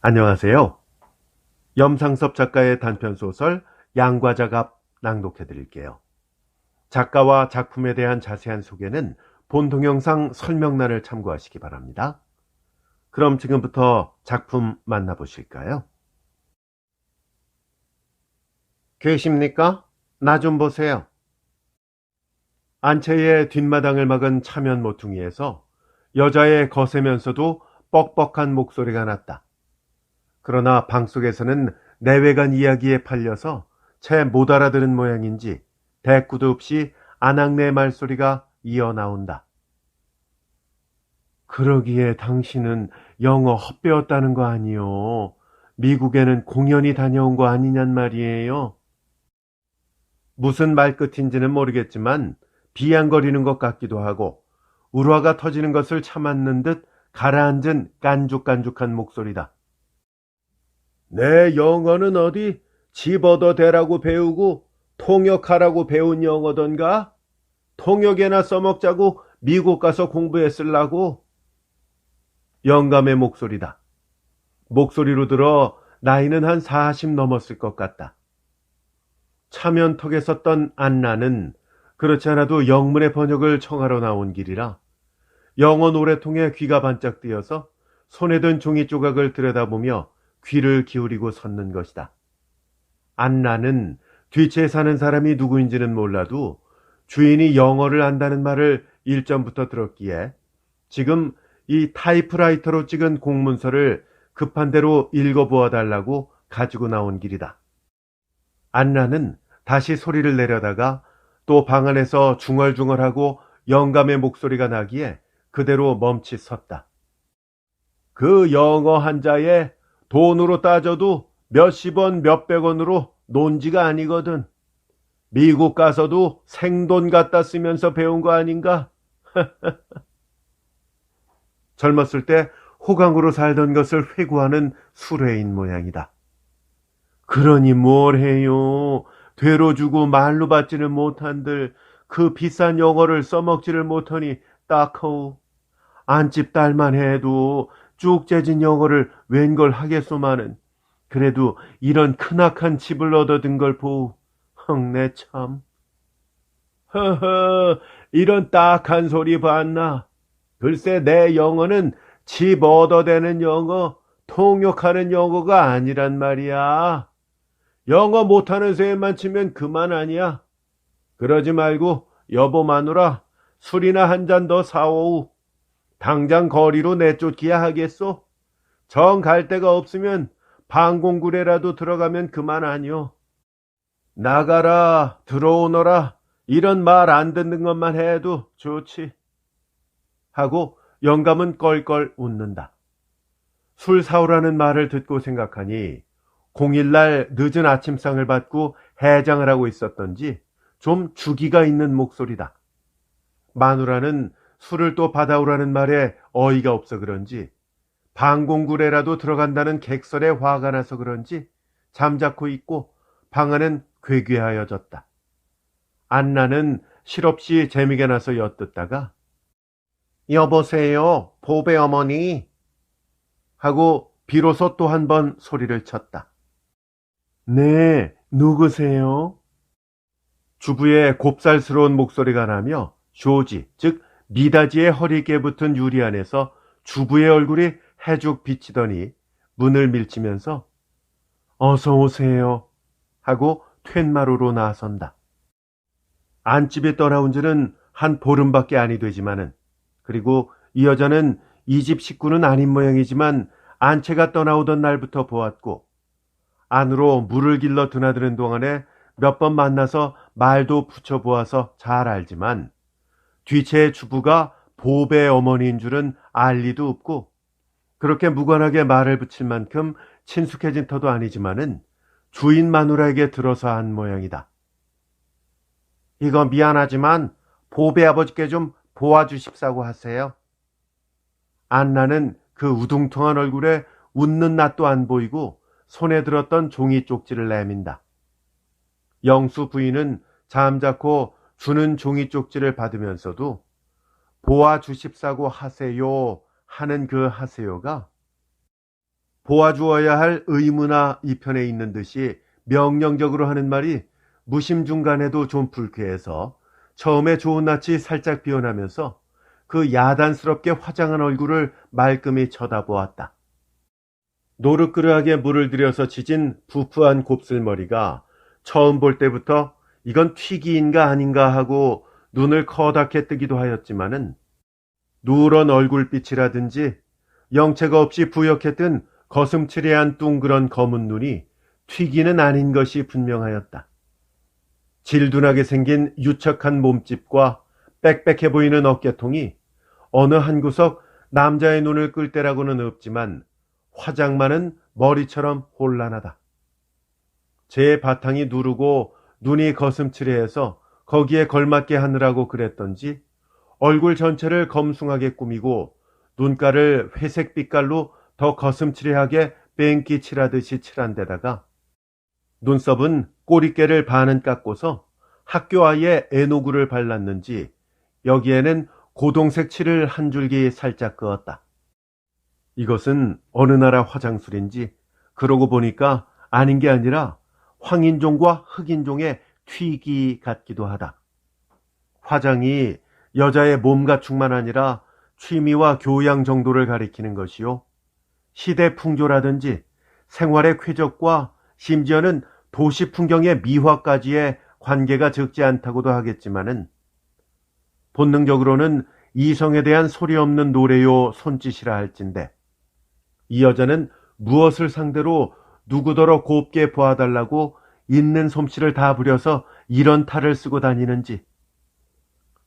안녕하세요. 염상섭 작가의 단편소설 양과자갑 낭독해 드릴게요. 작가와 작품에 대한 자세한 소개는 본 동영상 설명란을 참고하시기 바랍니다. 그럼 지금부터 작품 만나보실까요? 계십니까? 나 좀 보세요. 안채의 뒷마당을 막은 차면 모퉁이에서 여자의 거세면서도 뻑뻑한 목소리가 났다. 그러나 방 속에서는 내외간 이야기에 팔려서 채 못 알아들은 모양인지 대꾸도 없이 아낙네 말소리가 이어나온다. 그러기에 당신은 영어 헛배웠다는 거 아니요. 미국에는 공연히 다녀온 거 아니냔 말이에요. 무슨 말끝인지는 모르겠지만 비양거리는 것 같기도 하고 울화가 터지는 것을 참았는 듯 가라앉은 깐죽깐죽한 목소리다. 내 영어는 어디 집어더대라고 배우고 통역하라고 배운 영어던가? 통역에나 써먹자고 미국 가서 공부했을라고? 영감의 목소리다. 목소리로 들어 나이는 한 40 넘었을 것 같다. 차면턱에 섰던 안나는 그렇지 않아도 영문의 번역을 청하러 나온 길이라 영어 노래통에 귀가 반짝 뜨여서 손에 든 종이 조각을 들여다보며 귀를 기울이고 섰는 것이다. 안나는 뒤채에 사는 사람이 누구인지는 몰라도 주인이 영어를 안다는 말을 일전부터 들었기에 지금 이 타이프라이터로 찍은 공문서를 급한 대로 읽어보아 달라고 가지고 나온 길이다. 안나는 다시 소리를 내려다가 또 방 안에서 중얼중얼하고 영감의 목소리가 나기에 그대로 멈칫 섰다. 그 영어 한자에 돈으로 따져도 몇십 원, 몇백 원으로 논지가 아니거든. 미국 가서도 생돈 갖다 쓰면서 배운 거 아닌가? 젊었을 때 호강으로 살던 것을 회고하는 수레인 모양이다. 그러니 뭘 해요? 되로 주고 말로 받지를 못한들 그 비싼 영어를 써먹지를 못하니 딱허우. 안집 딸만 해도 쭉 재진 영어를 웬걸 하겠소마는 그래도 이런 크나큰 집을 얻어든 걸 보우 헉내 참. 허허, 이런 딱한 소리 봤나? 글쎄 내 영어는 집 얻어대는 영어, 통역하는 영어가 아니란 말이야. 영어 못하는 새만 치면 그만 아니야. 그러지 말고 여보 마누라 술이나 한 잔 더 사오우. 당장 거리로 내쫓기야 하겠소. 정 갈 데가 없으면 방공굴에라도 들어가면 그만 아니오. 나가라 들어오너라 이런 말 안 듣는 것만 해도 좋지. 하고 영감은 껄껄 웃는다. 술 사오라는 말을 듣고 생각하니 공일날 늦은 아침상을 받고 해장을 하고 있었던지 좀 주기가 있는 목소리다. 마누라는 술을 또 받아오라는 말에 어이가 없어 그런지 방공굴에라도 들어간다는 객설에 화가 나서 그런지 잠자코 있고 방 안은 괴괴하여졌다. 안나는 실없이 재미가 나서 엿듣다가 여보세요 보배 어머니 하고 비로소 또 한 번 소리를 쳤다. 네, 누구세요? 주부의 곱살스러운 목소리가 나며 조지, 즉 미닫이의 허리께 붙은 유리 안에서 주부의 얼굴이 해죽 비치더니 문을 밀치면서 어서 오세요 하고 툇마루로 나선다. 안집에 떠나온 지는 한 보름밖에 아니 되지만은 그리고 이 여자는 이 집 식구는 아닌 모양이지만 안채가 떠나오던 날부터 보았고 안으로 물을 길러 드나드는 동안에 몇 번 만나서 말도 붙여보아서 잘 알지만 뒤채의 주부가 보배 어머니인 줄은 알 리도 없고 그렇게 무관하게 말을 붙일 만큼 친숙해진 터도 아니지만은 주인 마누라에게 들어서 한 모양이다. 이거 미안하지만 보배 아버지께 좀 보아주십사고 하세요. 안나는 그 우둥통한 얼굴에 웃는 낯도 안 보이고 손에 들었던 종이 쪽지를 내민다. 영수 부인은 잠자코 주는 종이 쪽지를 받으면서도 보아주십사고 하세요 하는 그 하세요가 보아주어야 할 의무나 이편에 있는 듯이 명령적으로 하는 말이 무심중간에도 좀 불쾌해서 처음에 좋은 낯이 살짝 비어나면서 그 야단스럽게 화장한 얼굴을 말끔히 쳐다보았다. 노릇그릇하게 물을 들여서 치진 부푸한 곱슬머리가 처음 볼 때부터 이건 튀기인가 아닌가 하고 눈을 커다랗게 뜨기도 하였지만은 누런 얼굴빛이라든지 영체가 없이 부옇게 뜬 거슴츠레한 둥그런 검은 눈이 튀기는 아닌 것이 분명하였다. 질둔하게 생긴 유척한 몸집과 빽빽해 보이는 어깨통이 어느 한 구석 남자의 눈을 끌 때라고는 없지만 화장만은 머리처럼 혼란하다. 제 바탕이 누르고 눈이 거슴츠레해서 거기에 걸맞게 하느라고 그랬던지 얼굴 전체를 검숭하게 꾸미고 눈가를 회색 빛깔로 더 거슴츠레하게 뺑기 칠하듯이 칠한 데다가 눈썹은 꼬리깨를 반은 깎고서 학교 아이의 애노구를 발랐는지 여기에는 고동색 칠을 한 줄기 살짝 그었다. 이것은 어느 나라 화장술인지 그러고 보니까 아닌 게 아니라 황인종과 흑인종의 튀기 같기도 하다. 화장이 여자의 몸 가축만 아니라 취미와 교양 정도를 가리키는 것이요. 시대 풍조라든지 생활의 쾌적과 심지어는 도시 풍경의 미화까지의 관계가 적지 않다고도 하겠지만은 본능적으로는 이성에 대한 소리 없는 노래요 손짓이라 할진데 이 여자는 무엇을 상대로 누구더러 곱게 보아달라고 있는 솜씨를 다 부려서 이런 탈을 쓰고 다니는지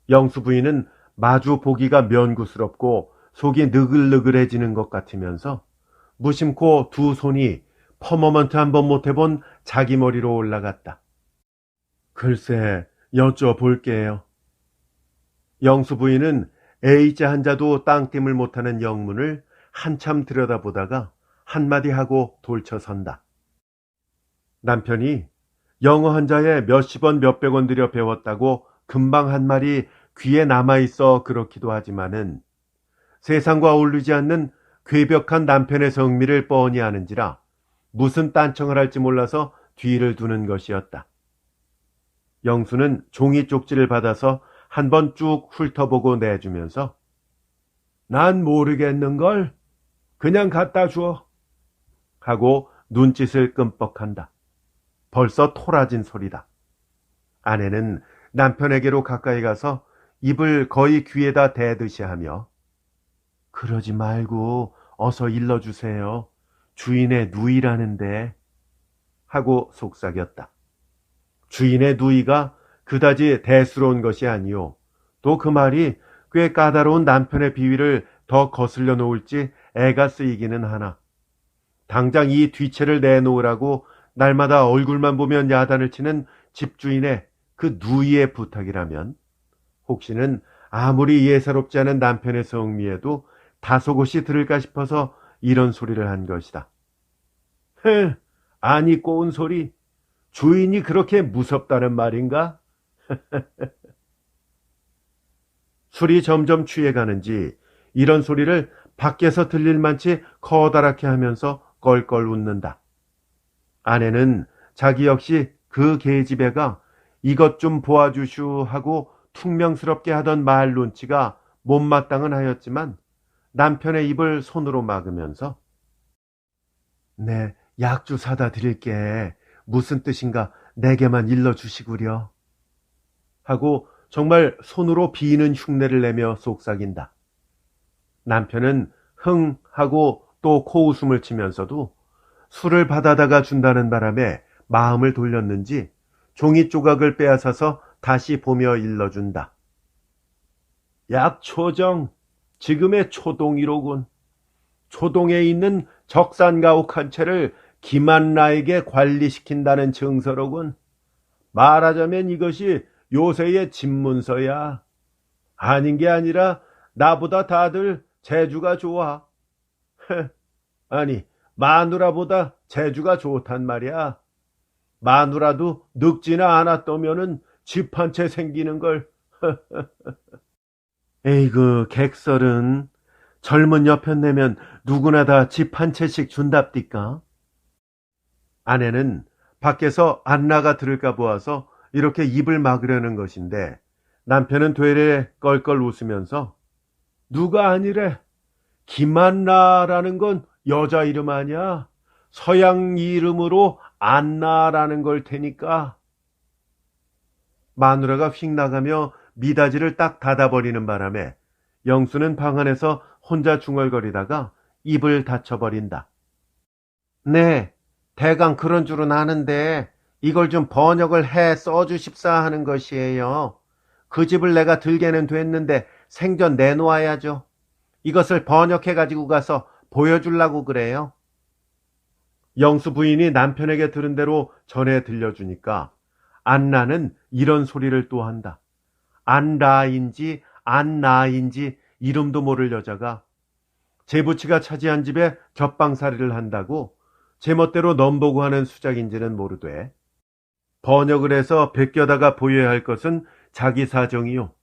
영수 부인은 마주 보기가 면구스럽고 속이 느글느글해지는 것 같으면서 무심코 두 손이 퍼머먼트 한번 못해본 자기 머리로 올라갔다. 글쎄 여쭤볼게요. 영수 부인은 A자 한자도 땅땜을 못하는 영문을 한참 들여다보다가 한마디 하고 돌쳐선다. 남편이 영어 한자에 몇십 원 몇백 원 들여 배웠다고 금방 한 말이 귀에 남아있어 그렇기도 하지만은 세상과 어울리지 않는 괴벽한 남편의 성미를 뻔히 아는지라 무슨 딴청을 할지 몰라서 뒤를 두는 것이었다. 영수는 종이 쪽지를 받아서 한번 쭉 훑어보고 내주면서 난 모르겠는걸. 그냥 갖다 줘. 하고 눈짓을 끔뻑한다. 벌써 토라진 소리다. 아내는 남편에게로 가까이 가서 입을 거의 귀에다 대듯이 하며 그러지 말고 어서 일러주세요. 주인의 누이라는데 하고 속삭였다. 주인의 누이가 그다지 대수로운 것이 아니오. 또 그 말이 꽤 까다로운 남편의 비위를 더 거슬려 놓을지 애가 쓰이기는 하나. 당장 이 뒤채를 내놓으라고 날마다 얼굴만 보면 야단을 치는 집주인의 그 누이의 부탁이라면 혹시는 아무리 예사롭지 않은 남편의 성미에도 다소곳이 들을까 싶어서 이런 소리를 한 것이다. 아니 꼬운 소리. 주인이 그렇게 무섭다는 말인가? 술이 점점 취해가는지 이런 소리를 밖에서 들릴 만치 커다랗게 하면서 껄껄 웃는다. 아내는 자기 역시 그 계집애가 이것 좀 보아주슈 하고 퉁명스럽게 하던 말 눈치가 못마땅은 하였지만 남편의 입을 손으로 막으면서 네, 약주 사다 드릴게. 무슨 뜻인가 내게만 일러주시구려. 하고 정말 손으로 비는 흉내를 내며 속삭인다. 남편은 흥 하고 또 코웃음을 치면서도 술을 받아다가 준다는 바람에 마음을 돌렸는지 종이 조각을 빼앗아서 다시 보며 일러준다. 약초정, 지금의 초동이로군. 초동에 있는 적산가옥 한 채를 김한나에게 관리시킨다는 증서로군. 말하자면 이것이 요새의 집문서야. 아닌 게 아니라 나보다 다들 재주가 좋아. 아니, 마누라보다 재주가 좋단 말이야. 마누라도 늙지나 않았더면은 집 한 채 생기는 걸. 에이그, 객설은 젊은 여편 내면 누구나 다 집 한 채씩 준답디까? 아내는 밖에서 안나가 들을까 보아서 이렇게 입을 막으려는 것인데 남편은 되레 껄껄 웃으면서 누가 아니래. 김안나라는 건 여자 이름 아니야. 서양 이름으로 안나라는 걸 테니까. 마누라가 휙 나가며 미닫이를 딱 닫아버리는 바람에 영수는 방 안에서 혼자 중얼거리다가 입을 닫혀버린다. 네, 대강 그런 줄은 아는데 이걸 좀 번역을 해 써주십사 하는 것이에요. 그 집을 내가 들게는 됐는데 생전 내놓아야죠. 이것을 번역해 가지고 가서 보여주려고 그래요. 영수 부인이 남편에게 들은 대로 전해 들려주니까 안나는 이런 소리를 또 한다. 안라인지 안나인지 이름도 모를 여자가 제부치가 차지한 집에 겹방살이를 한다고 제멋대로 넘보고 하는 수작인지는 모르되 번역을 해서 베껴다가 보여야 할 것은 자기 사정이요.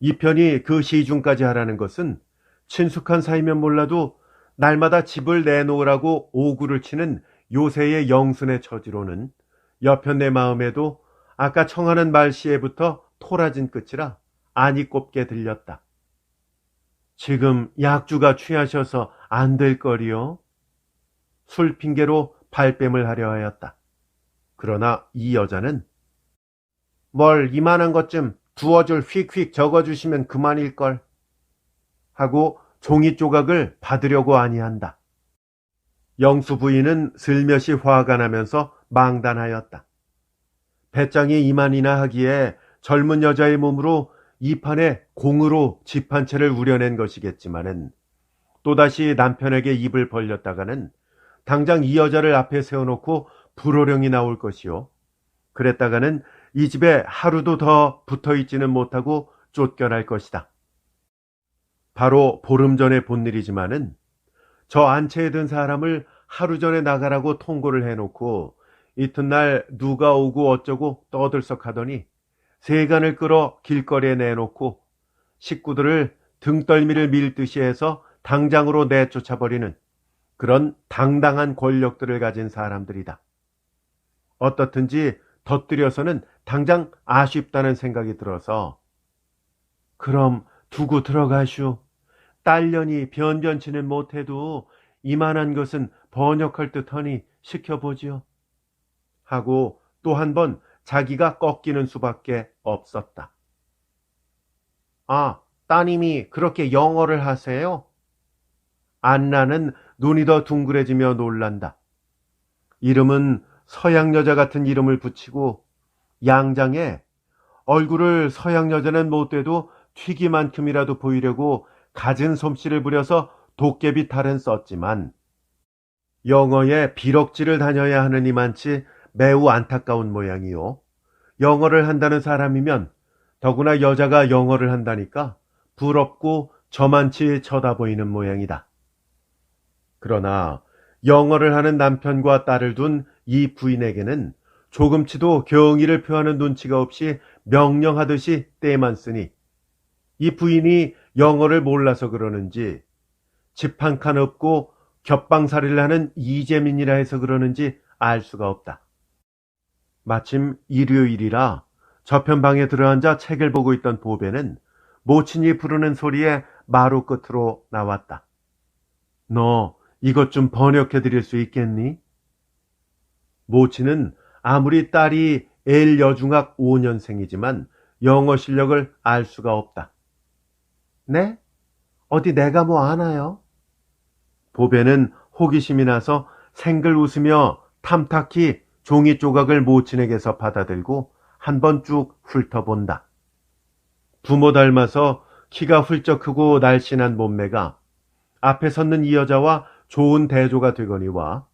이 편이 그 시중까지 하라는 것은 친숙한 사이면 몰라도 날마다 집을 내놓으라고 오구를 치는 요새의 영순의 처지로는 여편 내 마음에도 아까 청하는 말씨에부터 토라진 끝이라 안이 꼽게 들렸다. 지금 약주가 취하셔서 안 될 거리요. 술 핑계로 발뺌을 하려 하였다. 그러나 이 여자는 뭘 이만한 것 좀 두어 줄 휙휙 적어주시면 그만일걸 하고 종이 조각을 받으려고 아니한다. 영수 부인은 슬며시 화가 나면서 망단하였다. 배짱이 이만이나 하기에 젊은 여자의 몸으로 이 판에 공으로 집 한 채를 우려낸 것이겠지만은 또다시 남편에게 입을 벌렸다가는 당장 이 여자를 앞에 세워놓고 불호령이 나올 것이요. 그랬다가는 이 집에 하루도 더 붙어있지는 못하고 쫓겨날 것이다. 바로 보름 전에 본 일이지만은 저 안채에 든 사람을 하루 전에 나가라고 통고를 해놓고 이튿날 누가 오고 어쩌고 떠들썩하더니 세간을 끌어 길거리에 내놓고 식구들을 등떨미를 밀듯이 해서 당장으로 내쫓아버리는 그런 당당한 권력들을 가진 사람들이다. 어떻든지 덧들여서는 당장 아쉽다는 생각이 들어서 그럼 두고 들어가슈. 딸년이 변변치는 못해도 이만한 것은 번역할 듯하니 시켜보지요. 하고 또 한 번 자기가 꺾이는 수밖에 없었다. 아, 따님이 그렇게 영어를 하세요? 안나는 눈이 더 둥그레지며 놀란다. 이름은 서양 여자 같은 이름을 붙이고 양장에 얼굴을 서양 여자는 못돼도 튀기만큼이라도 보이려고 갖은 솜씨를 부려서 도깨비 탈은 썼지만 영어에 비럭지를 다녀야 하는 이만치 매우 안타까운 모양이요. 영어를 한다는 사람이면 더구나 여자가 영어를 한다니까 부럽고 저만치 쳐다보이는 모양이다. 그러나 영어를 하는 남편과 딸을 둔 이 부인에게는 조금치도 경의를 표하는 눈치가 없이 명령하듯이 떼만 쓰니 이 부인이 영어를 몰라서 그러는지 집 한 칸 없고 겹방살이를 하는 이재민이라 해서 그러는지 알 수가 없다. 마침 일요일이라 저편 방에 들어앉아 책을 보고 있던 보배는 모친이 부르는 소리에 마루 끝으로 나왔다. 너 이것 좀 번역해 드릴 수 있겠니? 모친은 아무리 딸이 엘여중학 5년생이지만 영어 실력을 알 수가 없다. 네? 어디 내가 뭐 아나요? 보배는 호기심이 나서 생글 웃으며 탐탁히 종이 조각을 모친에게서 받아들고 한번 쭉 훑어본다. 부모 닮아서 키가 훌쩍 크고 날씬한 몸매가 앞에 섰는 이 여자와 좋은 대조가 되거니와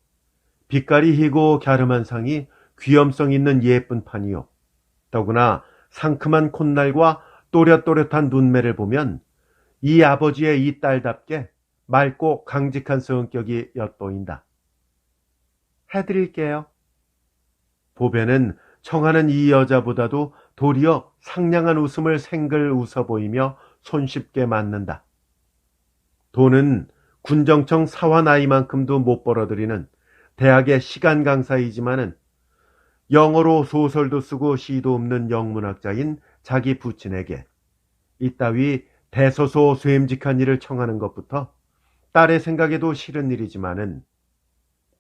빛깔이 희고 갸름한 상이 귀염성 있는 예쁜 판이요. 더구나 상큼한 콧날과 또렷또렷한 눈매를 보면 이 아버지의 이 딸답게 맑고 강직한 성격이 엿보인다. 해드릴게요. 보배는 청하는 이 여자보다도 도리어 상냥한 웃음을 생글 웃어 보이며 손쉽게 맞는다. 돈은 군정청 사화 나이만큼도 못 벌어들이는 대학의 시간 강사이지만은 영어로 소설도 쓰고 시도 없는 영문학자인 자기 부친에게 이따위 대소소 쇠임직한 일을 청하는 것부터 딸의 생각에도 싫은 일이지만은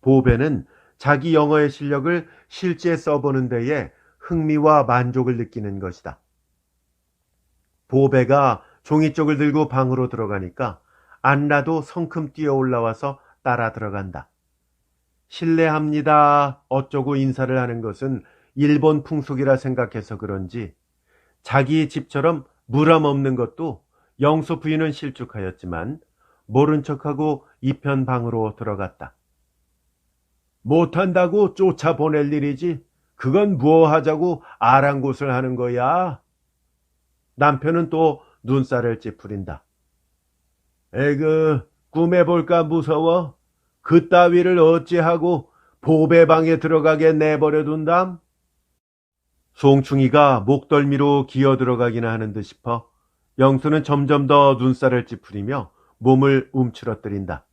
보배는 자기 영어의 실력을 실제 써보는 데에 흥미와 만족을 느끼는 것이다. 보배가 종이쪽을 들고 방으로 들어가니까 안나도 성큼 뛰어 올라와서 따라 들어간다. 실례합니다. 어쩌고 인사를 하는 것은 일본 풍속이라 생각해서 그런지 자기 집처럼 무람 없는 것도 영수 부인은 실축하였지만 모른 척하고 이편 방으로 들어갔다. 못한다고 쫓아보낼 일이지 그건 무엇하자고 아랑곳을 하는 거야. 남편은 또 눈살을 찌푸린다. 에그, 꿈에 볼까 무서워? 그따위를 어찌하고 보배방에 들어가게 내버려둔담? 송충이가 목덜미로 기어 들어가기나 하는 듯 싶어 영수는 점점 더 눈살을 찌푸리며 몸을 움츠러뜨린다.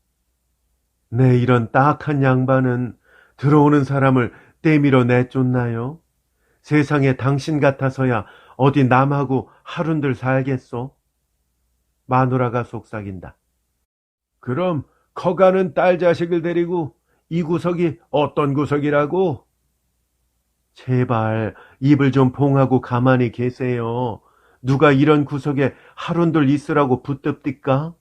네, 이런 딱한 양반은 들어오는 사람을 떼밀어 내쫓나요? 세상에 당신 같아서야 어디 남하고 하룬들 살겠소? 마누라가 속삭인다. 그럼 커가는 딸 자식을 데리고 이 구석이 어떤 구석이라고? 제발 입을 좀 봉하고 가만히 계세요. 누가 이런 구석에 하룬들 있으라고 붙듭디까?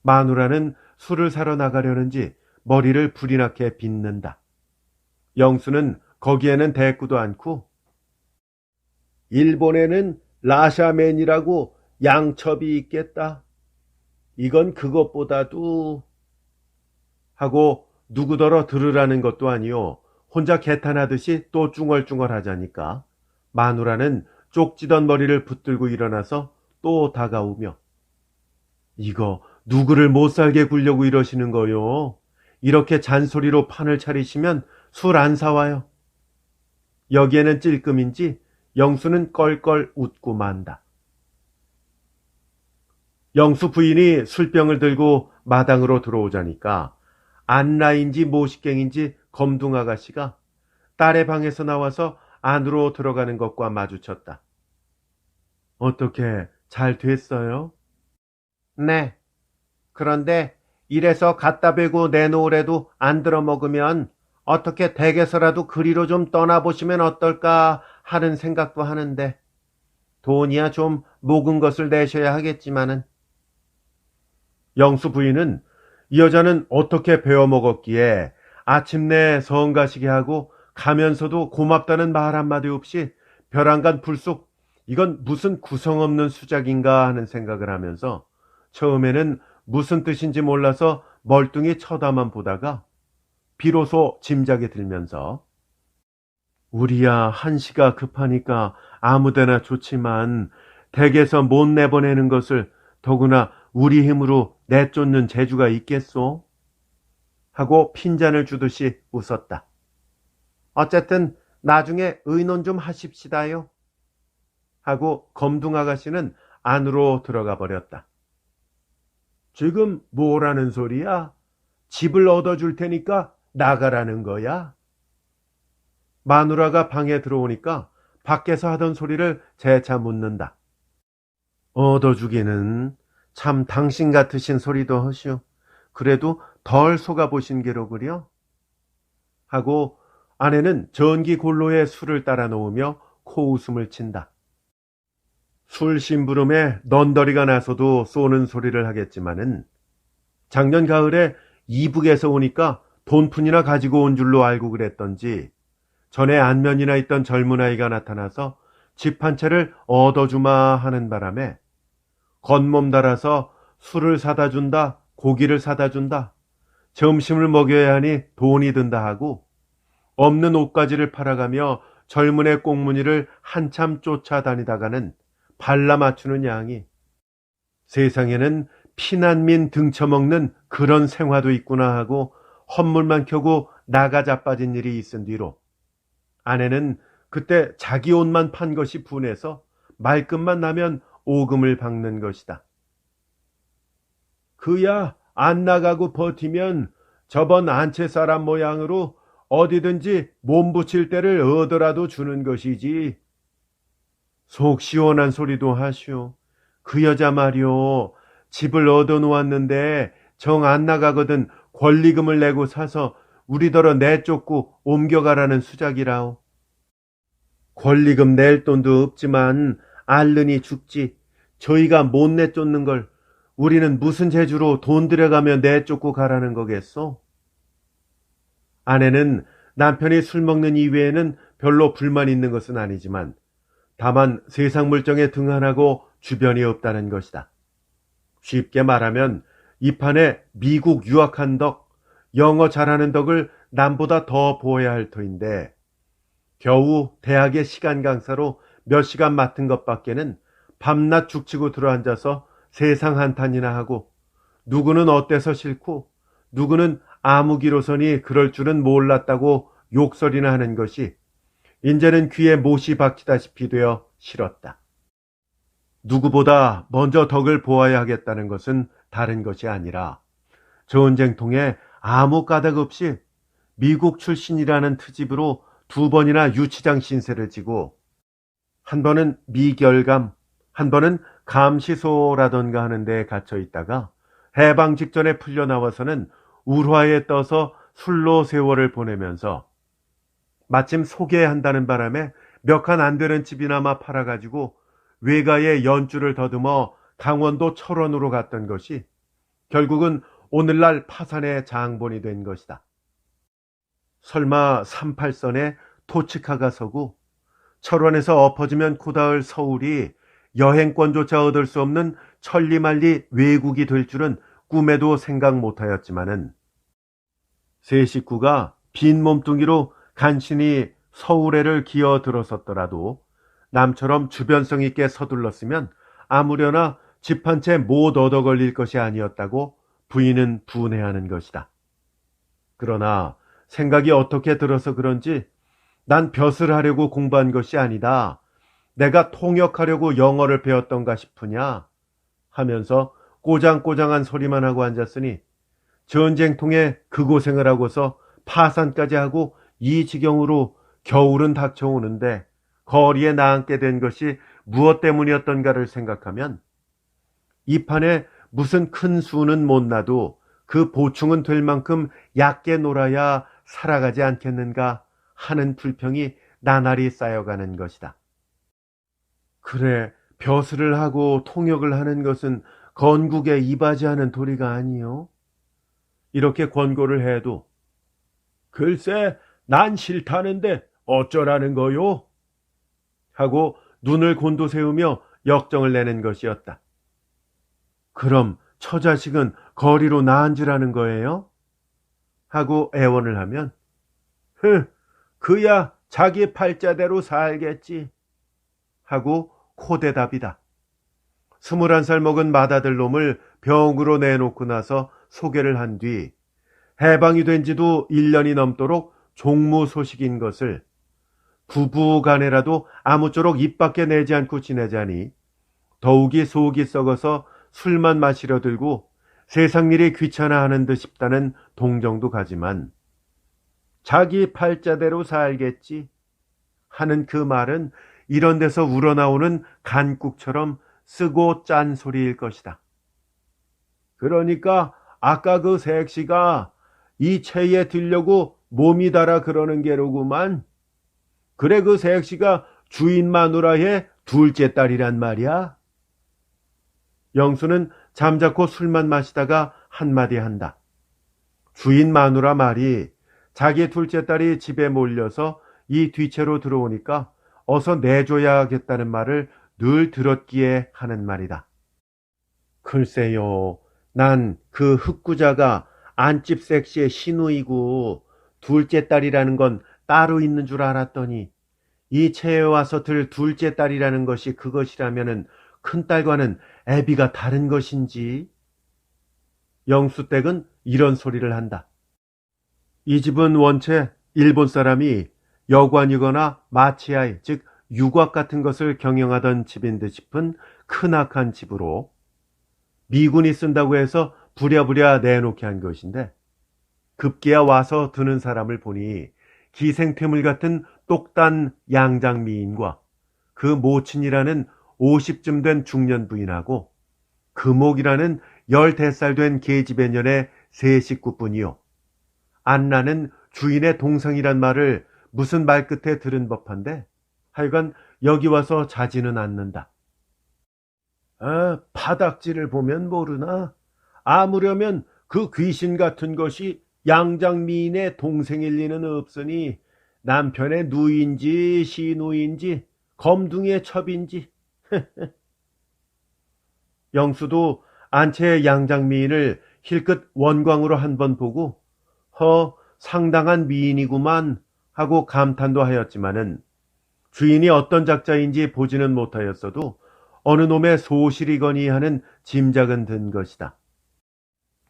마누라는 술을 사러 나가려는지 머리를 불이 나게 빗는다. 영수는 거기에는 대꾸도 않고 일본에는 라샤맨이라고 양첩이 있겠다. 이건 그것보다도 하고 누구더러 들으라는 것도 아니요. 혼자 개탄하듯이 또 쭝얼쭝얼하자니까 마누라는 쪽지던 머리를 붙들고 일어나서 또 다가오며 이거 누구를 못살게 굴려고 이러시는 거요. 이렇게 잔소리로 판을 차리시면 술 안 사와요. 여기에는 찔끔인지 영수는 껄껄 웃고 만다. 영수 부인이 술병을 들고 마당으로 들어오자니까 안라인지 모식갱인지 검둥 아가씨가 딸의 방에서 나와서 안으로 들어가는 것과 마주쳤다. 어떻게 잘 됐어요? 네. 그런데 이래서 갖다 베고 내놓으래도 안 들어먹으면 어떻게 댁에서라도 그리로 좀 떠나보시면 어떨까 하는 생각도 하는데 돈이야 좀 묵은 것을 내셔야 하겠지만은. 영수 부인은 이 여자는 어떻게 배워먹었기에 아침내 성가시게 하고 가면서도 고맙다는 말 한마디 없이 벼랑간 불쑥 이건 무슨 구성 없는 수작인가 하는 생각을 하면서 처음에는 무슨 뜻인지 몰라서 멀뚱히 쳐다만 보다가 비로소 짐작이 들면서 우리야 한시가 급하니까 아무데나 좋지만 댁에서 못 내보내는 것을 더구나 우리 힘으로 내쫓는 재주가 있겠소? 하고 핀잔을 주듯이 웃었다. 어쨌든 나중에 의논 좀 하십시다요. 하고 검둥 아가씨는 안으로 들어가 버렸다. 지금 뭐라는 소리야? 집을 얻어줄 테니까 나가라는 거야? 마누라가 방에 들어오니까 밖에서 하던 소리를 재차 묻는다. 얻어주기는 참 당신 같으신 소리도 하시오. 그래도 덜 속아보신 게로 그려? 하고 아내는 전기 골로에 술을 따라 놓으며 코웃음을 친다. 술 심부름에 넌더리가 나서도 쏘는 소리를 하겠지만은 작년 가을에 이북에서 오니까 돈푼이나 가지고 온 줄로 알고 그랬던지 전에 안면이나 있던 젊은 아이가 나타나서 집 한 채를 얻어주마 하는 바람에 겉몸 달아서 술을 사다 준다, 고기를 사다 준다, 점심을 먹여야 하니 돈이 든다 하고 없는 옷가지를 팔아가며 젊은의 꽁무니를 한참 쫓아다니다가는 발라 맞추는 양이 세상에는 피난민 등쳐먹는 그런 생화도 있구나 하고 헛물만 켜고 나가 자빠진 일이 있은 뒤로 아내는 그때 자기 옷만 판 것이 분해서 말끝만 나면 오금을 박는 것이다. 그야 안 나가고 버티면 저번 안채 사람 모양으로 어디든지 몸 붙일 때를 얻어라도 주는 것이지. 속 시원한 소리도 하시오. 그 여자 말이오. 집을 얻어 놓았는데 정 안 나가거든 권리금을 내고 사서 우리더러 내쫓고 옮겨가라는 수작이라오. 권리금 낼 돈도 없지만 앓느니 죽지. 저희가 못 내쫓는 걸 우리는 무슨 재주로 돈 들여가며 내쫓고 가라는 거겠소? 아내는 남편이 술 먹는 이외에는 별로 불만 있는 것은 아니지만 다만 세상 물정에 등한하고 주변이 없다는 것이다. 쉽게 말하면 이 판에 미국 유학한 덕, 영어 잘하는 덕을 남보다 더 보아야 할 터인데 겨우 대학의 시간 강사로 몇 시간 맡은 것밖에는 밤낮 죽치고 들어앉아서 세상 한탄이나 하고 누구는 어때서 싫고 누구는 아무기로서니 그럴 줄은 몰랐다고 욕설이나 하는 것이 이제는 귀에 못이 박히다시피 되어 싫었다. 누구보다 먼저 덕을 보아야 하겠다는 것은 다른 것이 아니라 전쟁통에 아무 까닭 없이 미국 출신이라는 트집으로 2번이나 유치장 신세를 지고 한 번은 미결감, 한 번은 감시소라던가 하는 데에 갇혀 있다가 해방 직전에 풀려나와서는 울화에 떠서 술로 세월을 보내면서 마침 소개한다는 바람에 몇 칸 안 되는 집이나마 팔아가지고 외가에 연주를 더듬어 강원도 철원으로 갔던 것이 결국은 오늘날 파산의 장본이 된 것이다. 설마 38선에 토치카가 서고 철원에서 엎어지면 코다을 서울이 여행권조차 얻을 수 없는 천리말리 외국이 될 줄은 꿈에도 생각 못하였지만은 세 식구가 빈 몸뚱이로 간신히 서울에를 기어 들어섰더라도 남처럼 주변성 있게 서둘렀으면 아무려나 집 한 채 못 얻어 걸릴 것이 아니었다고 부인은 분해하는 것이다. 그러나 생각이 어떻게 들어서 그런지 난 벼슬 하려고 공부한 것이 아니다. 내가 통역하려고 영어를 배웠던가 싶으냐 하면서 꼬장꼬장한 소리만 하고 앉았으니 전쟁통에 그 고생을 하고서 파산까지 하고 이 지경으로 겨울은 닥쳐오는데 거리에 나앉게 된 것이 무엇 때문이었던가를 생각하면 이 판에 무슨 큰 수는 못 나도 그 보충은 될 만큼 얕게 놀아야 살아가지 않겠는가 하는 불평이 나날이 쌓여가는 것이다. 그래, 벼슬을 하고 통역을 하는 것은 건국에 이바지하는 도리가 아니요. 이렇게 권고를 해도 글쎄 난 싫다는데 어쩌라는 거요? 하고 눈을 곤두세우며 역정을 내는 것이었다. 그럼 처자식은 거리로 나앉으라는 거예요? 하고 애원을 하면 그야 자기 팔자대로 살겠지 하고 코대답이다. 21살 먹은 맏아들 놈을 병으로 내놓고 나서 소개를 한 뒤 해방이 된 지도 1년이 넘도록 종무 소식인 것을 부부간에라도 아무쪼록 입 밖에 내지 않고 지내자니 더욱이 속이 썩어서 술만 마시려 들고 세상 일이 귀찮아하는 듯 싶다는 동정도 가지만 자기 팔자대로 살겠지 하는 그 말은 이런 데서 우러나오는 간국처럼 쓰고 짠 소리일 것이다. 그러니까 아까 그 색시가 이 채에 들려고 몸이 달아 그러는 게로구만. 그래 그 색시가 주인 마누라의 둘째 딸이란 말이야. 영수는 잠자코 술만 마시다가 한마디 한다. 주인 마누라 말이 자기 둘째 딸이 집에 몰려서 이 뒤채로 들어오니까 어서 내줘야겠다는 말을 늘 들었기에 하는 말이다. 글쎄요, 난 그 흑구자가 안집 섹시의 시누이고 둘째 딸이라는 건 따로 있는 줄 알았더니 이 채에 와서 들 둘째 딸이라는 것이 그것이라면은 큰딸과는 애비가 다른 것인지. 영수댁은 이런 소리를 한다. 이 집은 원체 일본 사람이 여관이거나 마치아이, 즉 유곽 같은 것을 경영하던 집인 듯 싶은 크나큰 집으로 미군이 쓴다고 해서 부랴부랴 내놓게 한 것인데 급기야 와서 드는 사람을 보니 기생괴물 같은 똑단 양장미인과 그 모친이라는 50쯤 된 중년 부인하고 금옥이라는 14살 된 계집애년의 세 식구뿐이요. 안나는 주인의 동생이란 말을 무슨 말끝에 들은 법한데 하여간 여기 와서 자지는 않는다. 아, 바닥지를 보면 모르나? 아무려면 그 귀신 같은 것이 양장미인의 동생일 리는 없으니 남편의 누인지 시누인지 검둥이의 첩인지. 영수도 안채의 양장미인을 힐끗 원광으로 한번 보고 상당한 미인이구만 하고 감탄도 하였지만은 주인이 어떤 작자인지 보지는 못하였어도 어느 놈의 소실이거니 하는 짐작은 든 것이다.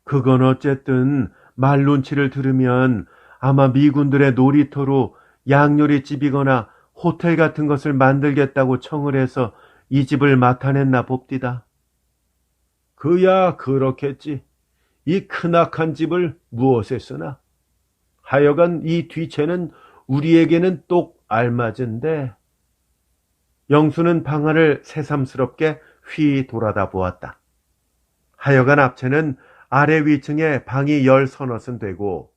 그건 어쨌든 말 눈치를 들으면 아마 미군들의 놀이터로 양요리집이거나 호텔 같은 것을 만들겠다고 청을 해서 이 집을 맡아냈나 봅디다. 그야 그렇겠지. 이 크나큰 집을 무엇에 쓰나? 하여간 이 뒤채는 우리에게는 똑 알맞은데. 영수는 방 안을 새삼스럽게 휘 돌아다 보았다. 하여간 앞채는 아래 위층에 방이 10서넛은 되고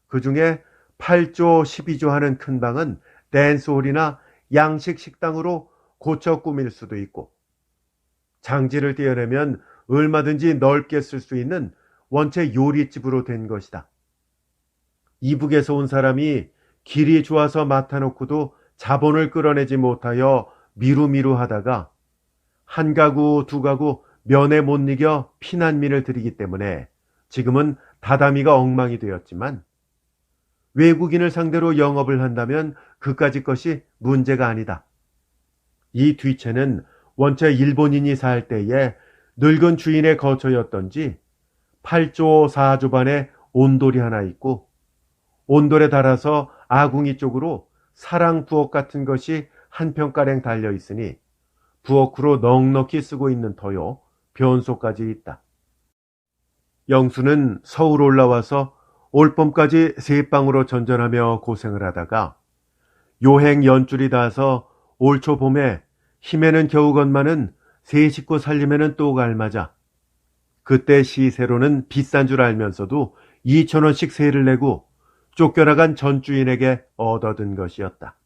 그 중에 8조 12조 하는 큰 방은 댄스홀이나 양식 식당으로 고쳐 꾸밀 수도 있고 장지를 떼어내면 얼마든지 넓게 쓸 수 있는 원체 요리집으로 된 것이다. 이북에서 온 사람이 길이 좋아서 맡아놓고도 자본을 끌어내지 못하여 미루미루 하다가 한 가구 두 가구 면에 못 이겨 피난민을 들이기 때문에 지금은 다다미가 엉망이 되었지만 외국인을 상대로 영업을 한다면 그까짓 것이 문제가 아니다. 이 뒤채는 원체 일본인이 살 때에 늙은 주인의 거처였던지 8조 4조 반의 온돌이 하나 있고 온돌에 달아서 아궁이 쪽으로 사랑 부엌 같은 것이 한 평가량 달려 있으니 부엌으로 넉넉히 쓰고 있는 터요. 변소까지 있다. 영수는 서울 올라와서 올봄까지 새방으로 전전하며 고생을 하다가 요행 연줄이 닿아서 올 초 봄에 힘에는 겨우 건마는 세 식구 살림에는 또 갈맞아. 그때 시세로는 비싼 줄 알면서도 2,000원씩 세를 내고 쫓겨나간 전주인에게 얻어든 것이었다.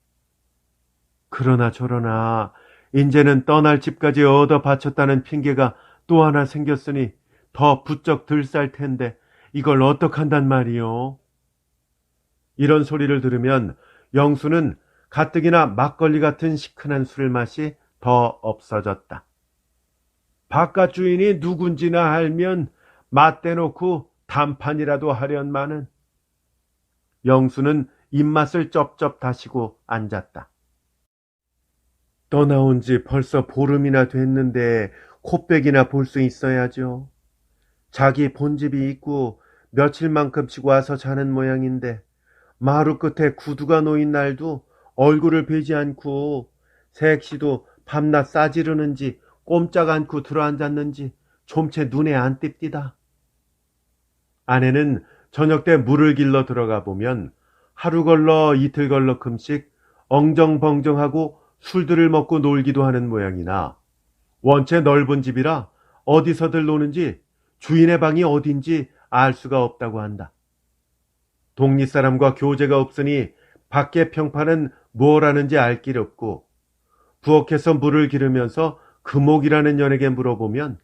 그러나 저러나 인제는 떠날 집까지 얻어 바쳤다는 핑계가 또 하나 생겼으니 더 부쩍 들쌀 텐데 이걸 어떡한단 말이요. 이런 소리를 들으면 영수는 가뜩이나 막걸리 같은 시큰한 술 맛이 더 없어졌다. 바깥 주인이 누군지나 알면 맞대놓고 단판이라도 하련마는. 영수는 입맛을 쩝쩝 다시고 앉았다. 떠나온 지 벌써 보름이나 됐는데 코빼기나 볼 수 있어야죠. 자기 본집이 있고 며칠만큼씩 와서 자는 모양인데 마루 끝에 구두가 놓인 날도 얼굴을 베지 않고 색시도 밤낮 싸지르는지 꼼짝 않고 들어앉았는지 좀채 눈에 안 띕디다. 아내는 저녁 때 물을 길러 들어가 보면 하루 걸러 이틀 걸러 큼씩 엉정벙정하고 술들을 먹고 놀기도 하는 모양이나 원체 넓은 집이라 어디서들 노는지 주인의 방이 어딘지 알 수가 없다고 한다. 독립사람과 교제가 없으니 밖에 평판은 뭘 하는지 알 길 없고 부엌에서 물을 기르면서 금옥이라는 연에게 물어보면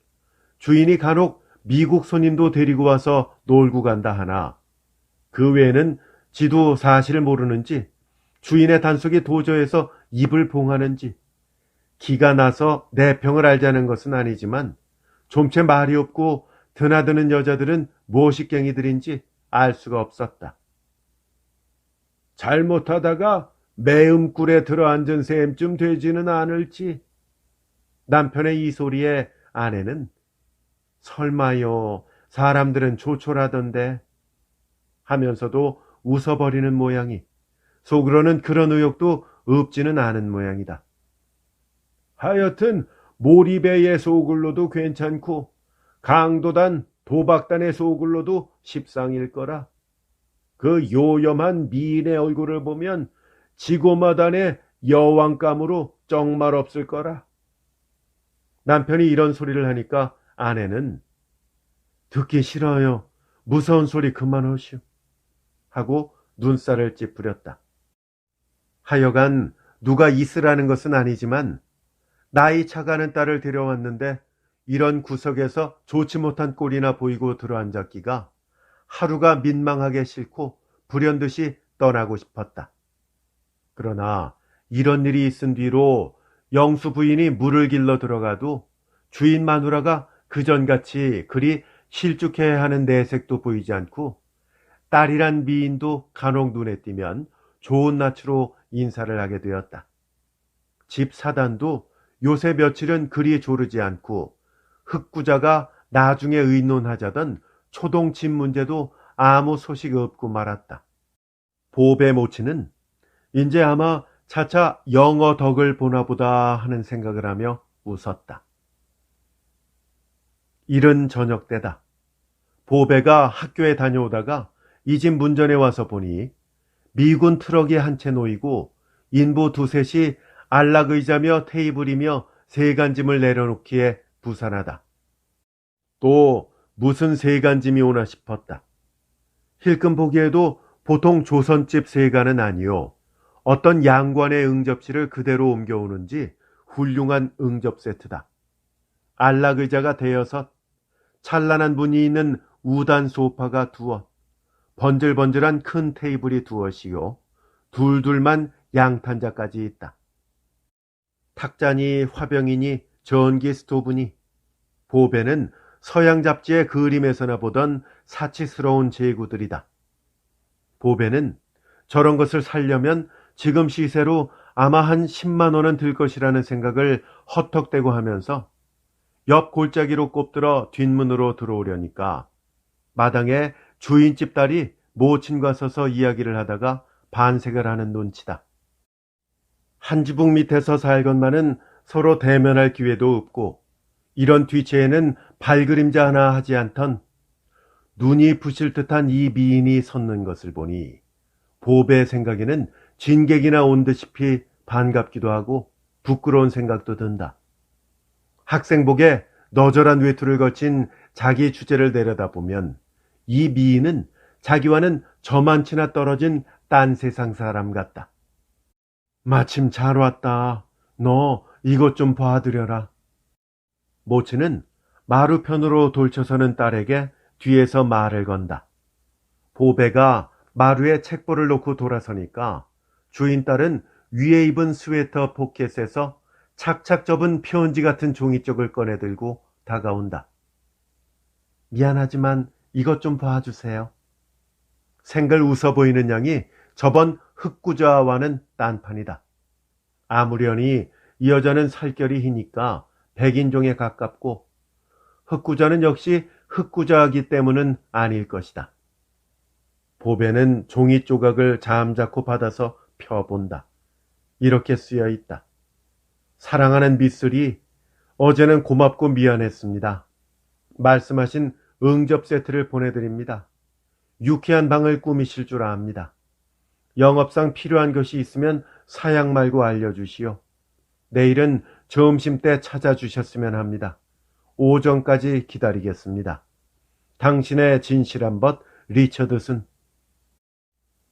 주인이 간혹 미국 손님도 데리고 와서 놀고 간다 하나 그 외에는 지도 사실을 모르는지 주인의 단속이 도저해서 입을 봉하는지 기가 나서 내 평을 알자는 것은 아니지만 좀채 말이 없고 드나드는 여자들은 무엇이깽이들인지 알 수가 없었다. 잘못하다가 매음굴에 들어앉은 셈쯤 되지는 않을지. 남편의 이 소리에 아내는 설마요, 사람들은 조촐하던데 하면서도 웃어버리는 모양이 속으로는 그런 의욕도 없지는 않은 모양이다. 하여튼 모리배의 소굴로도 괜찮고 강도단 도박단의 소굴로도 십상일 거라. 그 요염한 미인의 얼굴을 보면 지고마단의 여왕감으로 정말 없을 거라. 남편이 이런 소리를 하니까 아내는 듣기 싫어요. 무서운 소리 그만하시오. 하고 눈살을 찌푸렸다. 하여간 누가 있으라는 것은 아니지만 나이 차가는 딸을 데려왔는데 이런 구석에서 좋지 못한 꼴이나 보이고 들어앉았기가 하루가 민망하게 싫고 불현듯이 떠나고 싶었다. 그러나 이런 일이 있은 뒤로 영수 부인이 물을 길러 들어가도 주인 마누라가 그전같이 그리 실족해야 하는 내색도 보이지 않고 딸이란 미인도 간혹 눈에 띄면 좋은 낯으로 인사를 하게 되었다. 집 사단도 요새 며칠은 그리 조르지 않고 흑구자가 나중에 의논하자던 초동집 문제도 아무 소식 없고 말았다. 보배 모치는 이제 아마 차차 영어 덕을 보나보다 하는 생각을 하며 웃었다. 이른 저녁 때다. 보배가 학교에 다녀오다가 이 집 문전에 와서 보니 미군 트럭이 한 채 놓이고 인부 두셋이 안락의자며 테이블이며 세간짐을 내려놓기에 부산하다. 또 무슨 세간짐이 오나 싶었다. 힐끔 보기에도 보통 조선집 세간은 아니요. 어떤 양관의 응접실을 그대로 옮겨오는지 훌륭한 응접 세트다. 안락의자가 대여섯, 찬란한 무늬 있는 우단 소파가 두엇, 번질번질한 큰 테이블이 두엇이요. 둘둘만 양탄자까지 있다. 탁자니 화병이니 전기 스토브니 보배는 서양 잡지의 그림에서나 보던 사치스러운 제구들이다. 보배는 저런 것을 사려면 지금 시세로 아마 한 10만 원은 들 것이라는 생각을 헛헛대고 하면서 옆 골짜기로 꼽들어 뒷문으로 들어오려니까 마당에 주인집 딸이 모친과 서서 이야기를 하다가 반색을 하는 눈치다. 한 지붕 밑에서 살건만은 서로 대면할 기회도 없고 이런 뒤채에는 발그림자 하나 하지 않던 눈이 부실 듯한 이 미인이 섰는 것을 보니 보배의 생각에는 진객이나 온 듯이 반갑기도 하고 부끄러운 생각도 든다. 학생복에 너절한 외투를 거친 자기 주제를 내려다보면 이 미인은 자기와는 저만치나 떨어진 딴 세상 사람 같다. 마침 잘 왔다. 너 이것 좀 봐드려라. 모친은 마루편으로 돌쳐서는 딸에게 뒤에서 말을 건다. 보배가 마루에 책보를 놓고 돌아서니까 주인 딸은 위에 입은 스웨터 포켓에서 착착 접은 편지 같은 종이쪽을 꺼내들고 다가온다. 미안하지만 이것 좀 봐주세요. 생글 웃어 보이는 양이 저번 흑구자와는 딴판이다. 아무려니 이 여자는 살결이 희니까 백인종에 가깝고 흑구자는 역시 흑구자이기 때문은 아닐 것이다. 보배는 종이 조각을 잠자코 받아서 펴본다. 이렇게 쓰여 있다. 사랑하는 미쓰리, 어제는 고맙고 미안했습니다. 말씀하신 응접 세트를 보내드립니다. 유쾌한 방을 꾸미실 줄 압니다. 영업상 필요한 것이 있으면 사양 말고 알려주시오. 내일은 점심때 찾아주셨으면 합니다. 오전까지 기다리겠습니다. 당신의 진실한 벗 리처드슨.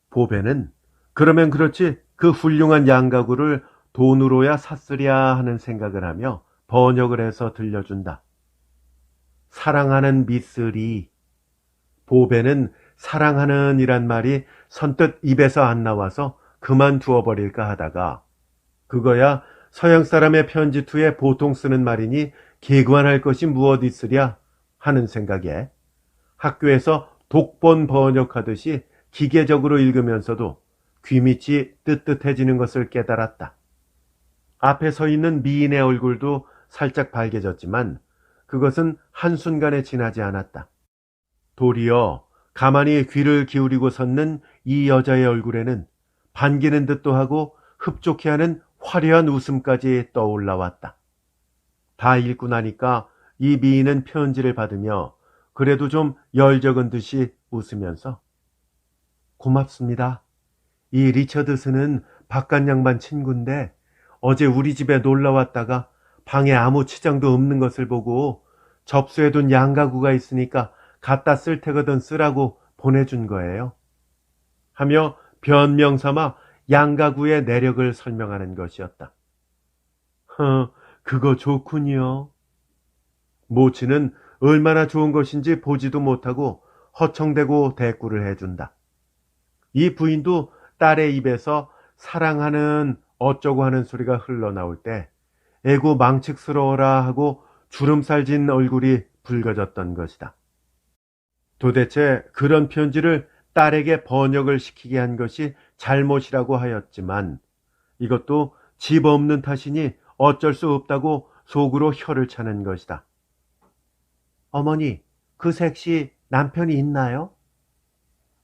보배는 그러면 그렇지 그 훌륭한 양가구를 돈으로야 샀으랴 하는 생각을 하며 번역을 해서 들려준다. 사랑하는 미쓰리. 보배는 사랑하는 이란 말이 선뜻 입에서 안 나와서 그만두어 버릴까 하다가 그거야 서양 사람의 편지투에 보통 쓰는 말이니 개관할 것이 무엇 있으랴 하는 생각에 학교에서 독본 번역하듯이 기계적으로 읽으면서도 귀밑이 뜨뜻해지는 것을 깨달았다. 앞에 서 있는 미인의 얼굴도 살짝 밝아졌지만 그것은 한순간에 지나지 않았다. 도리어 가만히 귀를 기울이고 섰는 이 여자의 얼굴에는 반기는 듯도 하고 흡족해 하는 화려한 웃음까지 떠올라왔다. 다 읽고 나니까 이 미인은 편지를 받으며 그래도 좀 열적은 듯이 웃으면서 고맙습니다. 이 리처드스는 바깥 양반 친구인데 어제 우리 집에 놀러 왔다가 방에 아무 치장도 없는 것을 보고 접수해둔 양가구가 있으니까 갖다 쓸 테거든 쓰라고 보내준 거예요. 하며 변명 삼아 양가구의 내력을 설명하는 것이었다. 그거 좋군요. 모치는 얼마나 좋은 것인지 보지도 못하고 허청대고 대꾸를 해준다. 이 부인도 딸의 입에서 사랑하는 어쩌고 하는 소리가 흘러나올 때 에고 망측스러워라 하고 주름살진 얼굴이 붉어졌던 것이다. 도대체 그런 편지를 딸에게 번역을 시키게 한 것이 잘못이라고 하였지만 이것도 집 없는 탓이니 어쩔 수 없다고 속으로 혀를 차는 것이다. 어머니, 그 색시 남편이 있나요?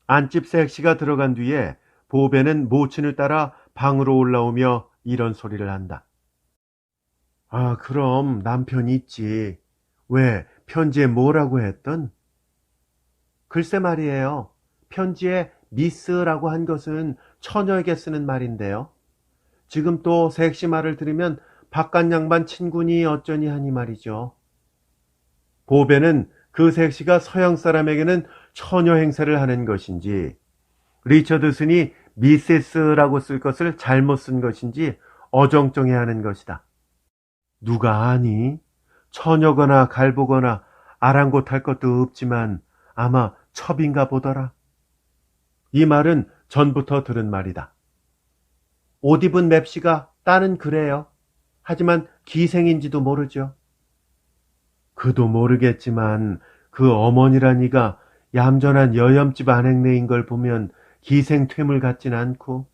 안집 색시가 들어간 뒤에 보배는 모친을 따라 방으로 올라오며 이런 소리를 한다. 아, 그럼 남편이 있지. 왜, 편지에 뭐라고 했던? 글쎄 말이에요. 편지에 미스라고 한 것은 처녀에게 쓰는 말인데요. 지금 또 색시 말을 들으면 바깥 양반 친구니 어쩌니 하니 말이죠. 보배는 그 색시가 서양 사람에게는 처녀 행세를 하는 것인지 리처드슨이 미세스라고 쓸 것을 잘못 쓴 것인지 어정쩡해하는 것이다. 누가 아니? 처녀거나 갈보거나 아랑곳할 것도 없지만 아마 첩인가 보더라. 이 말은 전부터 들은 말이다. 옷 입은 맵시가 딸은 그래요. 하지만 기생인지도 모르죠. 그도 모르겠지만 그 어머니라니가 얌전한 여염집 안행네인 걸 보면 기생 퇴물 같진 않고.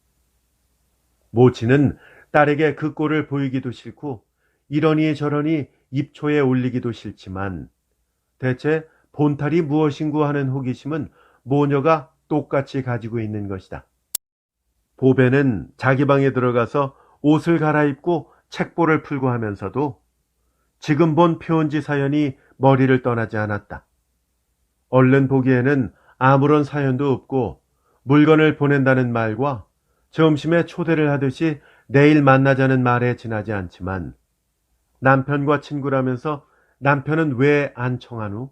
모치는 딸에게 그 꼴을 보이기도 싫고 이러니 저러니 입초에 올리기도 싫지만 대체 본탈이 무엇인고 하는 호기심은 모녀가 똑같이 가지고 있는 것이다. 보배는 자기 방에 들어가서 옷을 갈아입고 책보를 풀고 하면서도 지금 본 표은지 사연이 머리를 떠나지 않았다. 얼른 보기에는 아무런 사연도 없고 물건을 보낸다는 말과 점심에 초대를 하듯이 내일 만나자는 말에 지나지 않지만 남편과 친구라면서 남편은 왜 안 청하누?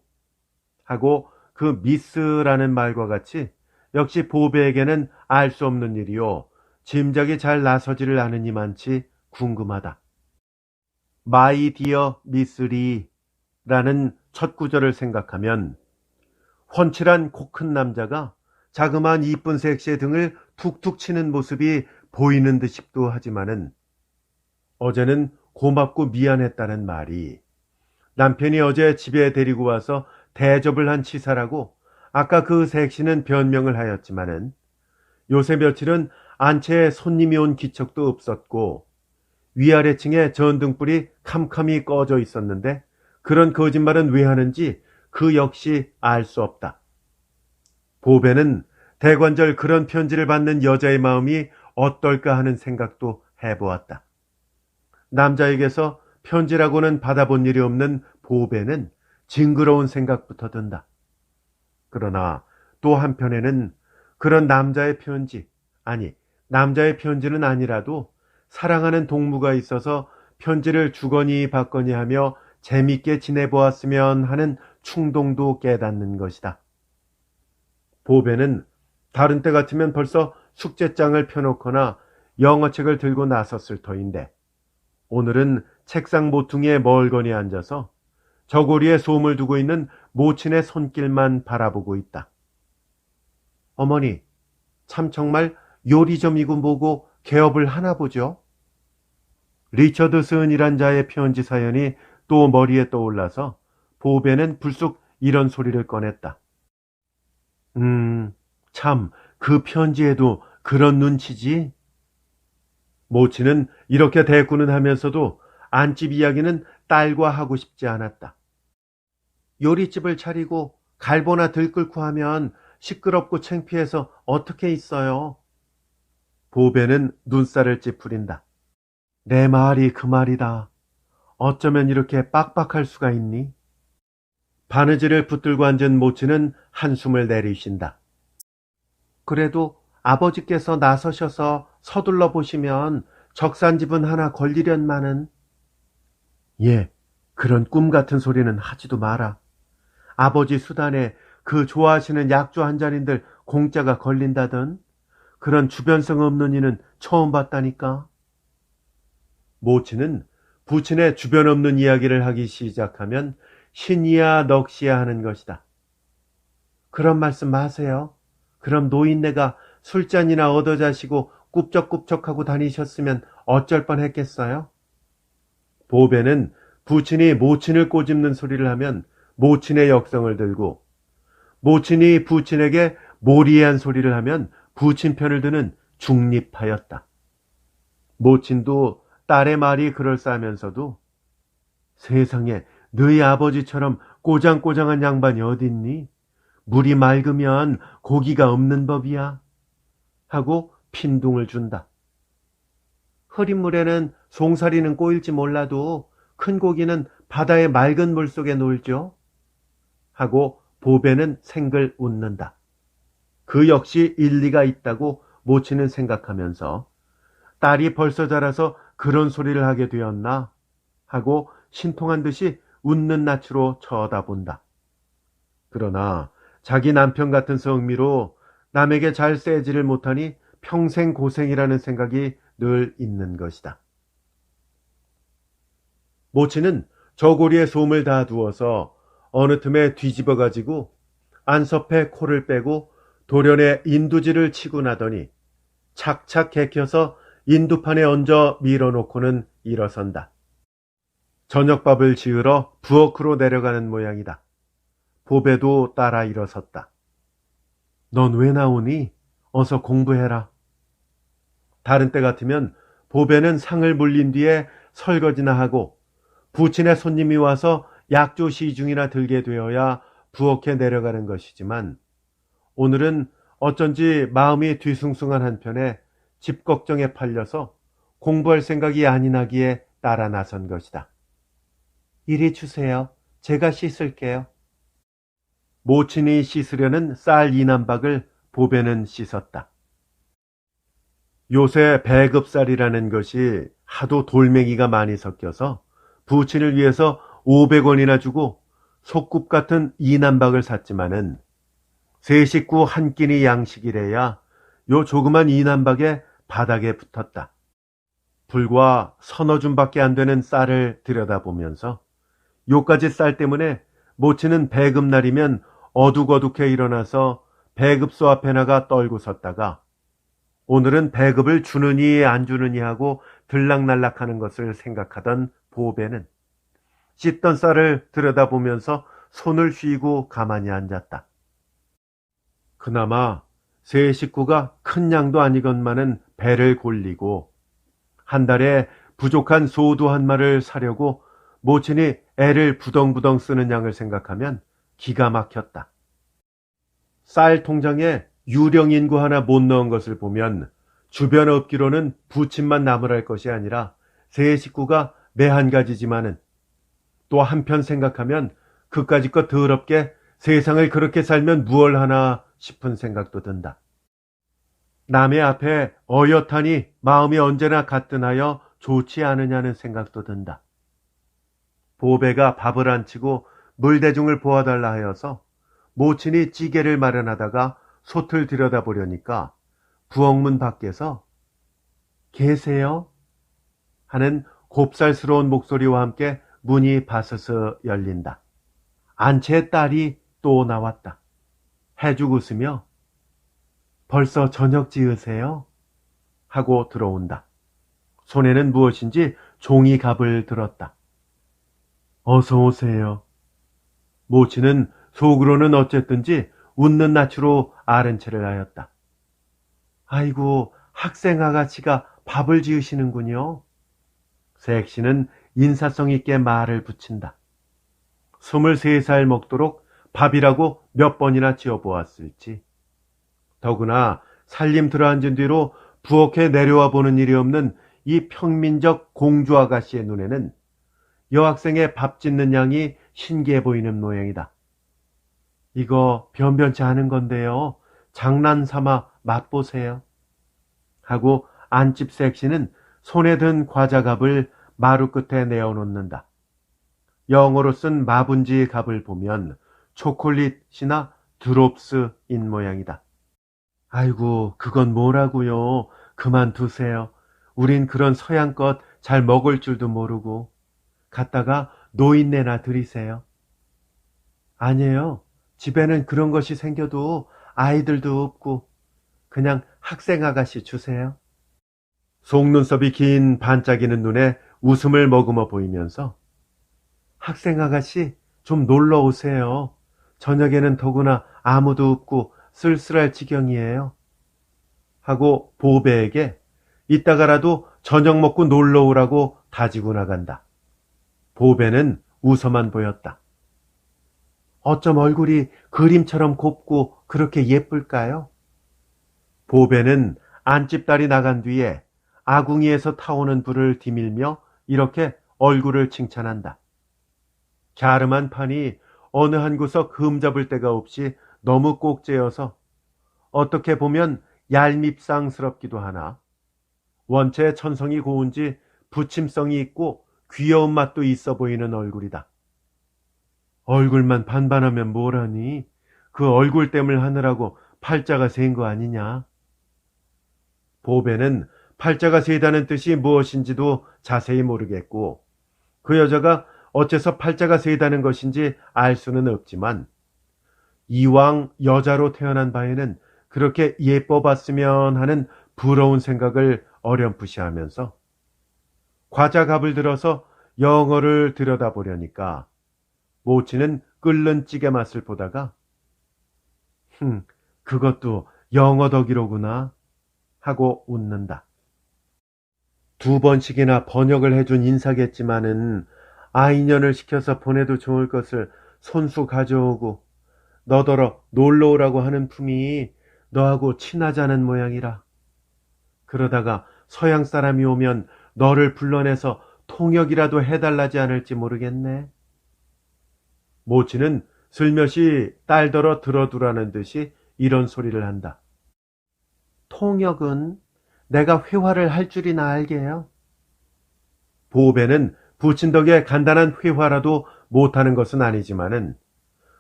하고 그 미스라는 말과 같이 역시 보배에게는 알 수 없는 일이요. 짐작이 잘 나서지를 않으니만치 궁금하다. 마이 디어 미스리 라는 첫 구절을 생각하면 훤칠한 코 큰 남자가 자그마한 이쁜 섹시의 등을 툭툭 치는 모습이 보이는 듯 싶도 하지만은 어제는 고맙고 미안했다는 말이 남편이 어제 집에 데리고 와서 대접을 한 치사라고 아까 그 섹시는 변명을 하였지만은 요새 며칠은 안채에 손님이 온 기척도 없었고 위아래층에 전등불이 캄캄이 꺼져 있었는데 그런 거짓말은 왜 하는지 그 역시 알 수 없다. 보배는 대관절 그런 편지를 받는 여자의 마음이 어떨까 하는 생각도 해보았다. 남자에게서 편지라고는 받아본 일이 없는 보배는 징그러운 생각부터 든다. 그러나 또 한편에는 그런 남자의 편지, 아니 남자의 편지는 아니라도 사랑하는 동무가 있어서 편지를 주거니 받거니 하며 재밌게 지내보았으면 하는 충동도 깨닫는 것이다. 보배는 다른 때 같으면 벌써 숙제장을 펴놓거나 영어책을 들고 나섰을 터인데 오늘은 책상 모퉁이에 멀거니 앉아서 저고리에 솜을 두고 있는 모친의 손길만 바라보고 있다. 어머니, 참 정말 요리점이고 뭐고 개업을 하나 보죠? 리처드슨이란 자의 편지 사연이 또 머리에 떠올라서 보배는 불쑥 이런 소리를 꺼냈다. 참, 그 편지에도 그런 눈치지? 모치는 이렇게 대꾸는 하면서도 안집 이야기는 딸과 하고 싶지 않았다. 요리집을 차리고 갈보나 들끓고 하면 시끄럽고 창피해서 어떻게 있어요? 보배는 눈살을 찌푸린다. 내 말이 그 말이다. 어쩌면 이렇게 빡빡할 수가 있니? 바느질을 붙들고 앉은 모친은 한숨을 내리신다. 그래도 아버지께서 나서셔서 서둘러 보시면 적산지분 하나 걸리련마는. 예, 그런 꿈 같은 소리는 하지도 마라. 아버지 수단에 그 좋아하시는 약주 한 잔인들 공짜가 걸린다던 그런 주변성 없는 이는 처음 봤다니까. 모친은 부친의 주변 없는 이야기를 하기 시작하면 신이야 넋이야 하는 것이다. 그런 말씀 마세요. 그럼 노인네가 술잔이나 얻어 자시고 꿉적꿉적하고 다니셨으면 어쩔 뻔했겠어요? 보배는 부친이 모친을 꼬집는 소리를 하면 모친의 역성을 들고, 모친이 부친에게 모리한 소리를 하면 부친 편을 드는 중립하였다. 모친도 딸의 말이 그럴싸하면서도 세상에 너희 아버지처럼 꼬장꼬장한 양반이 어딨니? 물이 맑으면 고기가 없는 법이야. 하고 핀둥을 준다. 흐린 물에는 송사리는 꼬일지 몰라도 큰 고기는 바다의 맑은 물 속에 놀죠. 하고 보배는 생글 웃는다. 그 역시 일리가 있다고 모친은 생각하면서 딸이 벌써 자라서 그런 소리를 하게 되었나 하고 신통한 듯이 웃는 낯으로 쳐다본다. 그러나 자기 남편 같은 성미로 남에게 잘 쎄지를 못하니 평생 고생이라는 생각이 늘 있는 것이다. 모친은 저고리에 솜을 다 두어서 어느 틈에 뒤집어 가지고 안섭에 코를 빼고 돌연에 인두질을 치고 나더니 착착 개켜서 인두판에 얹어 밀어놓고는 일어선다. 저녁밥을 지으러 부엌으로 내려가는 모양이다. 보배도 따라 일어섰다. 넌 왜 나오니? 어서 공부해라. 다른 때 같으면 보배는 상을 물린 뒤에 설거지나 하고 부친의 손님이 와서 약조 시중이나 들게 되어야 부엌에 내려가는 것이지만 오늘은 어쩐지 마음이 뒤숭숭한 한편에 집 걱정에 팔려서 공부할 생각이 아니 나기에 따라 나선 것이다. 이리 주세요. 제가 씻을게요. 모친이 씻으려는 쌀 이남박을 보배는 씻었다. 요새 배급쌀이라는 것이 하도 돌멩이가 많이 섞여서 부친을 위해서 500원이나 주고 속국 같은 이남박을 샀지만은 세 식구 한 끼니 양식이래야 요 조그만 이남박에 바닥에 붙었다. 불과 서너 줌밖에 안 되는 쌀을 들여다보면서 요까지 쌀 때문에 모친은 배급날이면 어둑어둑해 일어나서 배급소 앞에 나가 떨고 섰다가 오늘은 배급을 주느니 안 주느니 하고 들락날락하는 것을 생각하던 보배는 씻던 쌀을 들여다보면서 손을 휘고 가만히 앉았다. 그나마 세 식구가 큰 양도 아니건만은 배를 골리고 한 달에 부족한 소도 한 마리를 사려고 모친이 애를 부덩부덩 쓰는 양을 생각하면 기가 막혔다. 쌀 통장에 유령 인구 하나 못 넣은 것을 보면 주변 업기로는 부친만 나무랄 것이 아니라 세 식구가 매 한 가지지만은 또 한편 생각하면 그까짓 것 더럽게 세상을 그렇게 살면 무얼 하나 싶은 생각도 든다. 남의 앞에 어엿하니 마음이 언제나 가뜩하여 좋지 않으냐는 생각도 든다. 보배가 밥을 안 치고 물대중을 보아달라 하여서 모친이 찌개를 마련하다가 솥을 들여다보려니까 부엌문 밖에서 계세요? 하는 곱살스러운 목소리와 함께 문이 바스스 열린다. 안채의 딸이 또 나왔다. 해죽 웃으며 벌써 저녁 지으세요? 하고 들어온다. 손에는 무엇인지 종이갑을 들었다. 어서 오세요. 모친은 속으로는 어쨌든지 웃는 낯으로 아른 체를 하였다. 아이고, 학생 아가씨가 밥을 지으시는군요. 색시는 인사성 있게 말을 붙인다. 23살 먹도록 밥이라고 몇 번이나 지어보았을지. 더구나 살림 들어앉은 뒤로 부엌에 내려와 보는 일이 없는 이 평민적 공주 아가씨의 눈에는 여학생의 밥 짓는 양이 신기해 보이는 모양이다. 이거 변변치 않은 건데요. 장난삼아 맛보세요. 하고 안집 색시는 손에 든 과자갑을 마루 끝에 내어놓는다. 영어로 쓴 마분지 갑을 보면 초콜릿이나 드롭스인 모양이다. 아이고, 그건 뭐라고요. 그만두세요. 우린 그런 서양 것 잘 먹을 줄도 모르고. 갖다가 노인네나 드리세요. 아니에요. 집에는 그런 것이 생겨도 아이들도 없고 그냥 학생 아가씨 주세요. 속눈썹이 긴 반짝이는 눈에 웃음을 머금어 보이면서 학생 아가씨 좀 놀러 오세요. 저녁에는 더구나 아무도 없고 쓸쓸할 지경이에요. 하고 보배에게 이따가라도 저녁 먹고 놀러 오라고 다지고 나간다. 보배는 웃어만 보였다. 어쩜 얼굴이 그림처럼 곱고 그렇게 예쁠까요? 보배는 안집딸이 나간 뒤에 아궁이에서 타오는 불을 디밀며 이렇게 얼굴을 칭찬한다. 갸름한 판이 어느 한 구석 흠잡을 데가 없이 너무 꼭재어서 어떻게 보면 얄밉상스럽기도 하나 원체 천성이 고운지 부침성이 있고 귀여운 맛도 있어 보이는 얼굴이다. 얼굴만 반반하면 뭐라니? 그 얼굴땜을 하느라고 팔자가 센 거 아니냐? 보배는 팔자가 세다는 뜻이 무엇인지도 자세히 모르겠고 그 여자가 어째서 팔자가 세다는 것인지 알 수는 없지만 이왕 여자로 태어난 바에는 그렇게 예뻐 봤으면 하는 부러운 생각을 어렴풋이 하면서 과자갑을 들어서 영어를 들여다보려니까 모치는 끓는 찌개 맛을 보다가 그것도 영어 덕이로구나 하고 웃는다. 2번씩이나 번역을 해준 인사겠지만은 아이년을 시켜서 보내도 좋을 것을 손수 가져오고 너더러 놀러 오라고 하는 품이 너하고 친하자는 모양이라. 그러다가 서양 사람이 오면 너를 불러내서 통역이라도 해달라지 않을지 모르겠네. 모치는 슬며시 딸더러 들어두라는 듯이 이런 소리를 한다. 통역은 내가 회화를 할 줄이나 알게요. 보배는 부친 덕에 간단한 회화라도 못하는 것은 아니지만은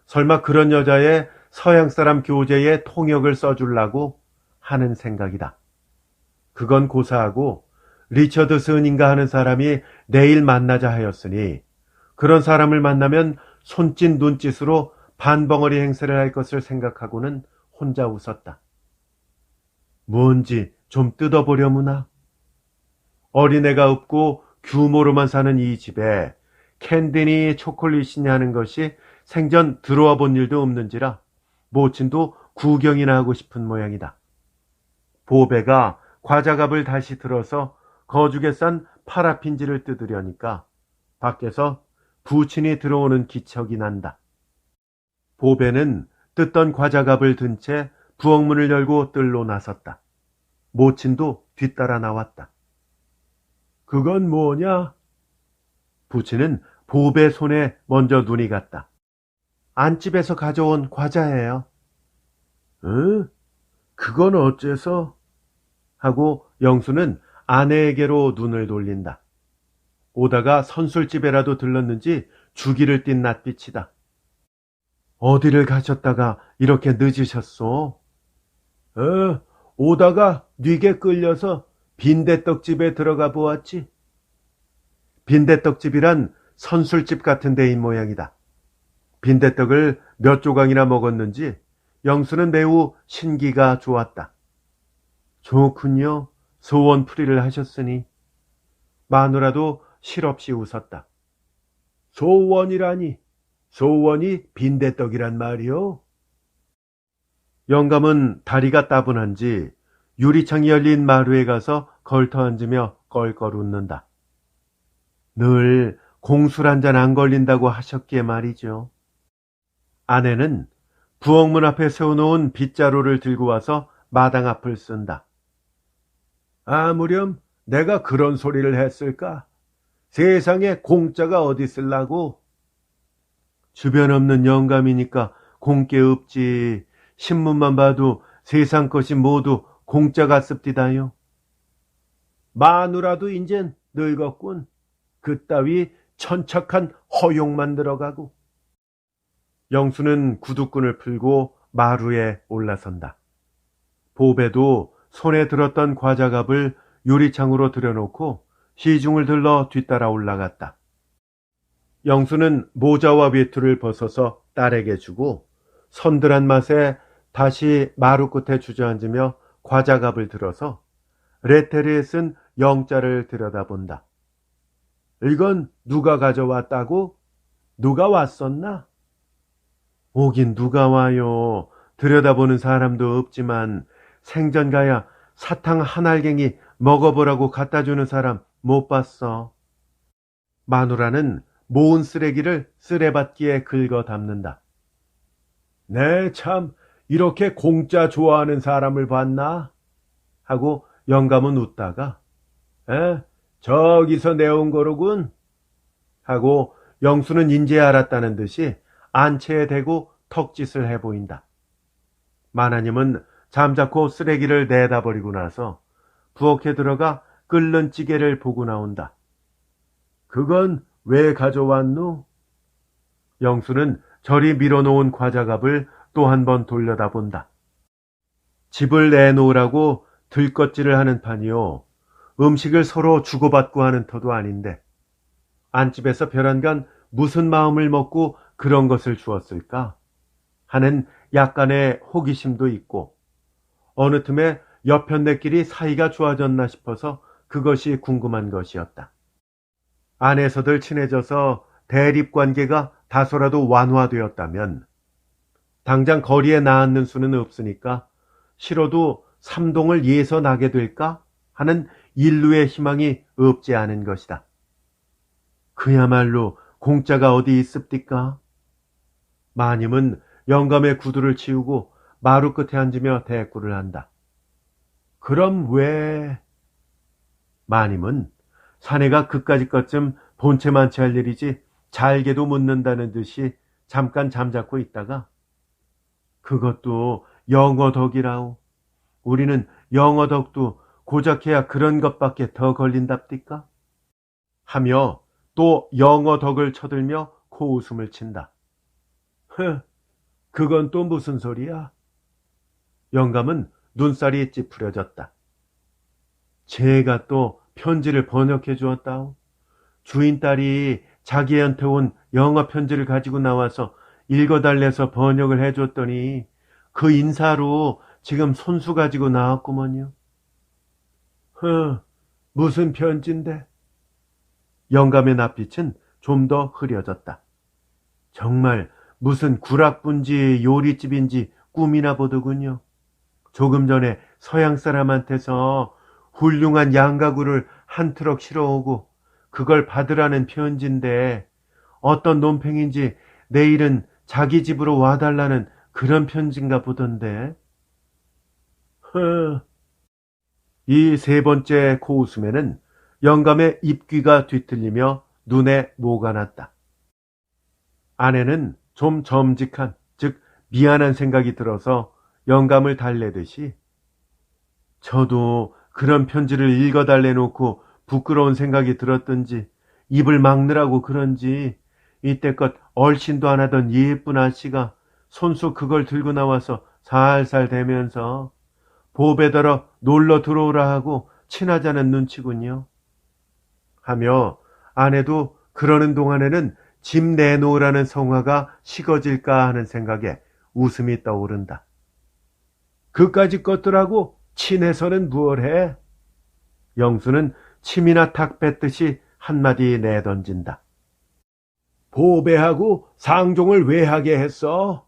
설마 그런 여자의 서양 사람 교재에 통역을 써주려고 하는 생각이다. 그건 고사하고 리처드슨인가 하는 사람이 내일 만나자 하였으니 그런 사람을 만나면 손짓 눈짓으로 반벙어리 행세를 할 것을 생각하고는 혼자 웃었다. 뭔지 좀 뜯어보려무나. 어린애가 없고 규모로만 사는 이 집에 캔디니 초콜릿이냐 하는 것이 생전 들어와 본 일도 없는지라 모친도 구경이나 하고 싶은 모양이다. 보배가 과자갑을 다시 들어서 거죽에 싼 파라핀지를 뜯으려니까 밖에서 부친이 들어오는 기척이 난다. 보배는 뜯던 과자갑을 든 채 부엌문을 열고 뜰로 나섰다. 모친도 뒤따라 나왔다. 그건 뭐냐? 부친은 보배 손에 먼저 눈이 갔다. 안집에서 가져온 과자예요. 응? 그건 어째서? 하고 영수는 아내에게로 눈을 돌린다. 오다가 선술집에라도 들렀는지 주기를 띤 낯빛이다. 어디를 가셨다가 이렇게 늦으셨소? 오다가 뉘게 끌려서 빈대떡집에 들어가 보았지. 빈대떡집이란 선술집 같은 데인 모양이다. 빈대떡을 몇 조각이나 먹었는지 영수는 매우 신기가 좋았다. 좋군요. 소원풀이를 하셨으니. 마누라도 실없이 웃었다. 소원이라니. 소원이 빈대떡이란 말이요? 영감은 다리가 따분한지 유리창이 열린 마루에 가서 걸터 앉으며 껄껄 웃는다. 늘 공술 한 잔 안 걸린다고 하셨기에 말이죠. 아내는 부엌문 앞에 세워놓은 빗자루를 들고 와서 마당 앞을 쓴다. 아무렴 내가 그런 소리를 했을까? 세상에 공짜가 어디 있을라고? 주변 없는 영감이니까 공께 없지. 신문만 봐도 세상 것이 모두 공짜 같습디다요. 마누라도 인젠 늙었군. 그따위 천척한 허용만 들어가고. 영수는 구두끈을 풀고 마루에 올라선다. 보배도 손에 들었던 과자갑을 유리창으로 들여놓고 시중을 들러 뒤따라 올라갔다. 영수는 모자와 외투를 벗어서 딸에게 주고 선들한 맛에 다시 마루 끝에 주저앉으며 과자갑을 들어서 레테르에 쓴 영자를 들여다본다. 이건 누가 가져왔다고? 누가 왔었나? 오긴 누가 와요. 들여다보는 사람도 없지만 생전 가야 사탕 한 알갱이 먹어보라고 갖다주는 사람 못 봤어. 마누라는 모은 쓰레기를 쓰레받기에 긁어 담는다. 네, 참 이렇게 공짜 좋아하는 사람을 봤나? 하고 영감은 웃다가 저기서 내온 거로군 하고 영수는 인제 알았다는 듯이 안채에 대고 턱짓을 해보인다. 마나님은 잠자코 쓰레기를 내다버리고 나서 부엌에 들어가 끓는 찌개를 보고 나온다. 그건 왜 가져왔노? 영수는 저리 밀어놓은 과자갑을 또 한 번 돌려다본다. 집을 내놓으라고 들껍질을 하는 판이요. 음식을 서로 주고받고 하는 터도 아닌데 안집에서 벼랑간 무슨 마음을 먹고 그런 것을 주었을까 하는 약간의 호기심도 있고 어느 틈에 여편네끼리 사이가 좋아졌나 싶어서 그것이 궁금한 것이었다. 아내서들 친해져서 대립관계가 다소라도 완화되었다면 당장 거리에 나앉는 수는 없으니까 싫어도 삼동을 예서 나게 될까 하는 인류의 희망이 없지 않은 것이다. 그야말로 공짜가 어디 있습니까? 마님은 영감의 구두를 치우고 마루 끝에 앉으며 대꾸를 한다. 그럼 왜? 마님은 사내가 그까짓 것쯤 본체만치 할 일이지 잘게도 묻는다는 듯이 잠깐 잠자코 있다가 그것도 영어덕이라오. 우리는 영어덕도 고작해야 그런 것밖에 더 걸린답디까? 하며 또 영어덕을 쳐들며 코웃음을 친다. 그건 또 무슨 소리야? 영감은 눈살이 찌푸려졌다. 제가 또 편지를 번역해 주었다오. 주인 딸이 자기한테 온 영어 편지를 가지고 나와서 읽어달래서 번역을 해줬더니 그 인사로 지금 손수 가지고 나왔구먼요. 무슨 편지인데? 영감의 낯빛은 좀 더 흐려졌다. 정말 무슨 구락분지 요리집인지 꿈이나 보더군요. 조금 전에 서양 사람한테서 훌륭한 양가구를 한 트럭 실어오고 그걸 받으라는 편지인데 어떤 논팽인지 내일은 자기 집으로 와달라는 그런 편지인가 보던데. 이 세 번째 코웃음에는 영감의 입귀가 뒤틀리며 눈에 모가 났다. 아내는 좀 점직한, 즉 미안한 생각이 들어서 영감을 달래듯이 저도 그런 편지를 읽어달래 놓고 부끄러운 생각이 들었던지 입을 막느라고 그런지 이때껏 얼씬도 안 하던 예쁜 아씨가 손수 그걸 들고 나와서 살살 대면서 보배더러 놀러 들어오라 하고 친하자는 눈치군요. 하며 아내도 그러는 동안에는 집 내놓으라는 성화가 식어질까 하는 생각에 웃음이 떠오른다. 그까짓 것들하고 친해서는 무얼 해? 영수는 침이나 탁 뱉듯이 한마디 내던진다. 보배하고 상종을 왜 하게 했어?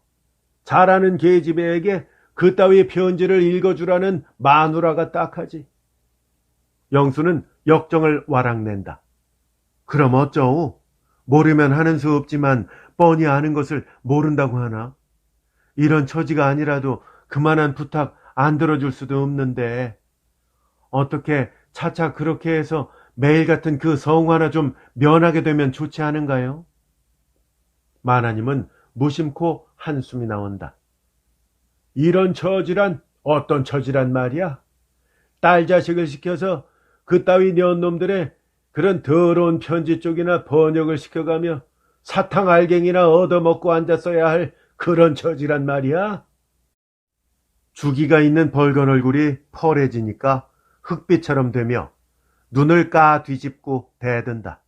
잘하는 계집애에게 그따위 편지를 읽어주라는 마누라가 딱하지. 영수는 역정을 와락낸다. 그럼 어쩌오? 모르면 하는 수 없지만 뻔히 아는 것을 모른다고 하나? 이런 처지가 아니라도 그만한 부탁 안 들어줄 수도 없는데 어떻게 차차 그렇게 해서 매일 같은 그 성화나 좀 면하게 되면 좋지 않은가요? 마나님은 무심코 한숨이 나온다. 이런 처지란 어떤 처지란 말이야? 딸 자식을 시켜서 그따위 년놈들의 그런 더러운 편지 쪽이나 번역을 시켜가며 사탕 알갱이나 얻어먹고 앉았어야 할 그런 처지란 말이야? 주기가 있는 벌건 얼굴이 펄해지니까 흑빛처럼 되며 눈을 까 뒤집고 대든다.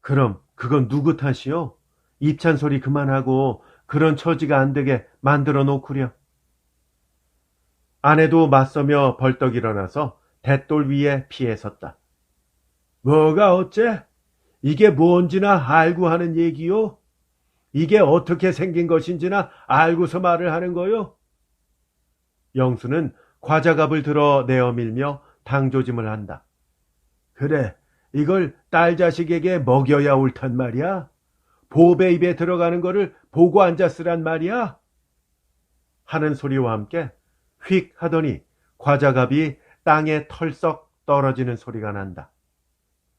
그럼 그건 누구 탓이요? 입찬 소리 그만하고 그런 처지가 안 되게 만들어 놓구려. 아내도 맞서며 벌떡 일어나서 돛돌 위에 피해 섰다. 뭐가 어째? 이게 뭔지나 알고 하는 얘기요? 이게 어떻게 생긴 것인지나 알고서 말을 하는 거요? 영수는 과자갑을 들어 내어밀며 당조짐을 한다. 그래, 이걸 딸 자식에게 먹여야 옳단 말이야? 보배 입에 들어가는 거를 보고 앉았으란 말이야? 하는 소리와 함께 휙 하더니 과자갑이 땅에 털썩 떨어지는 소리가 난다.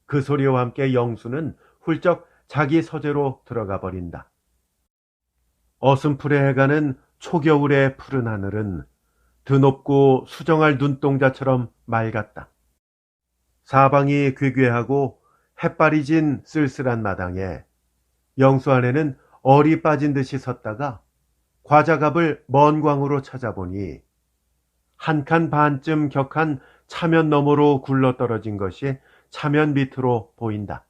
그 소리와 함께 영수는 훌쩍 자기 서재로 들어가 버린다. 어슴풀에 해가는 초겨울의 푸른 하늘은 드높고 수정할 눈동자처럼 맑았다. 사방이 괴괴하고 햇발이 진 쓸쓸한 마당에 영수 아내는 얼이 빠진 듯이 섰다가 과자갑을 먼 광으로 찾아보니 한 칸 반쯤 격한 차면 너머로 굴러떨어진 것이 차면 밑으로 보인다.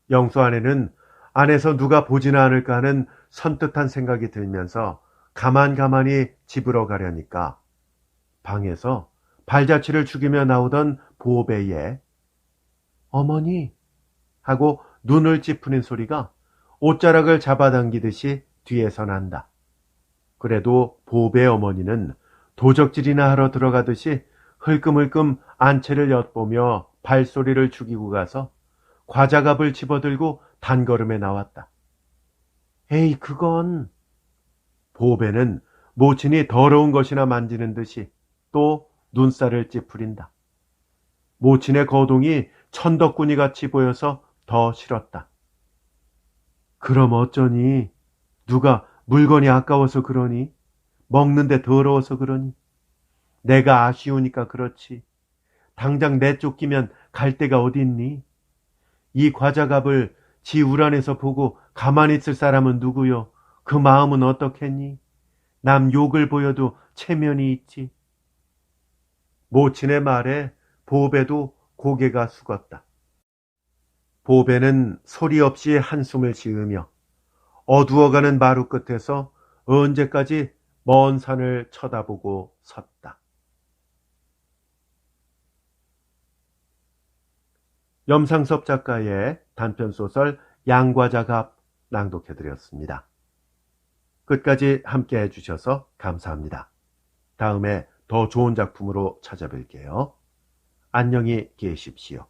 영수 아내는 안에서 누가 보지나 않을까 하는 선뜻한 생각이 들면서 가만히 집으로 가려니까 방에서 발자취를 죽이며 나오던 보배에 어머니 하고 눈을 찌푸린 소리가 옷자락을 잡아당기듯이 뒤에서 난다. 그래도 보배 어머니는 도적질이나 하러 들어가듯이 흘끔흘끔 안채를 엿보며 발소리를 죽이고 가서 과자갑을 집어들고 단걸음에 나왔다. 에이, 그건... 보배는 모친이 더러운 것이나 만지는 듯이 또 눈살을 찌푸린다. 모친의 거동이 천덕꾸니 같이 보여서 더 싫었다. 그럼 어쩌니? 누가 물건이 아까워서 그러니? 먹는데 더러워서 그러니? 내가 아쉬우니까 그렇지. 당장 내쫓기면 갈 데가 어디 있니? 이 과자갑을 지 우란에서 보고 가만히 있을 사람은 누구요? 그 마음은 어떻겠니? 남 욕을 보여도 체면이 있지. 모친의 말에 보배도 고개가 숙었다. 보배는 소리 없이 한숨을 지으며 어두워가는 마루 끝에서 언제까지 먼 산을 쳐다보고 섰다. 염상섭 작가의 단편소설 양과자갑 낭독해드렸습니다. 끝까지 함께 해주셔서 감사합니다. 다음에 더 좋은 작품으로 찾아뵐게요. 안녕히 계십시오.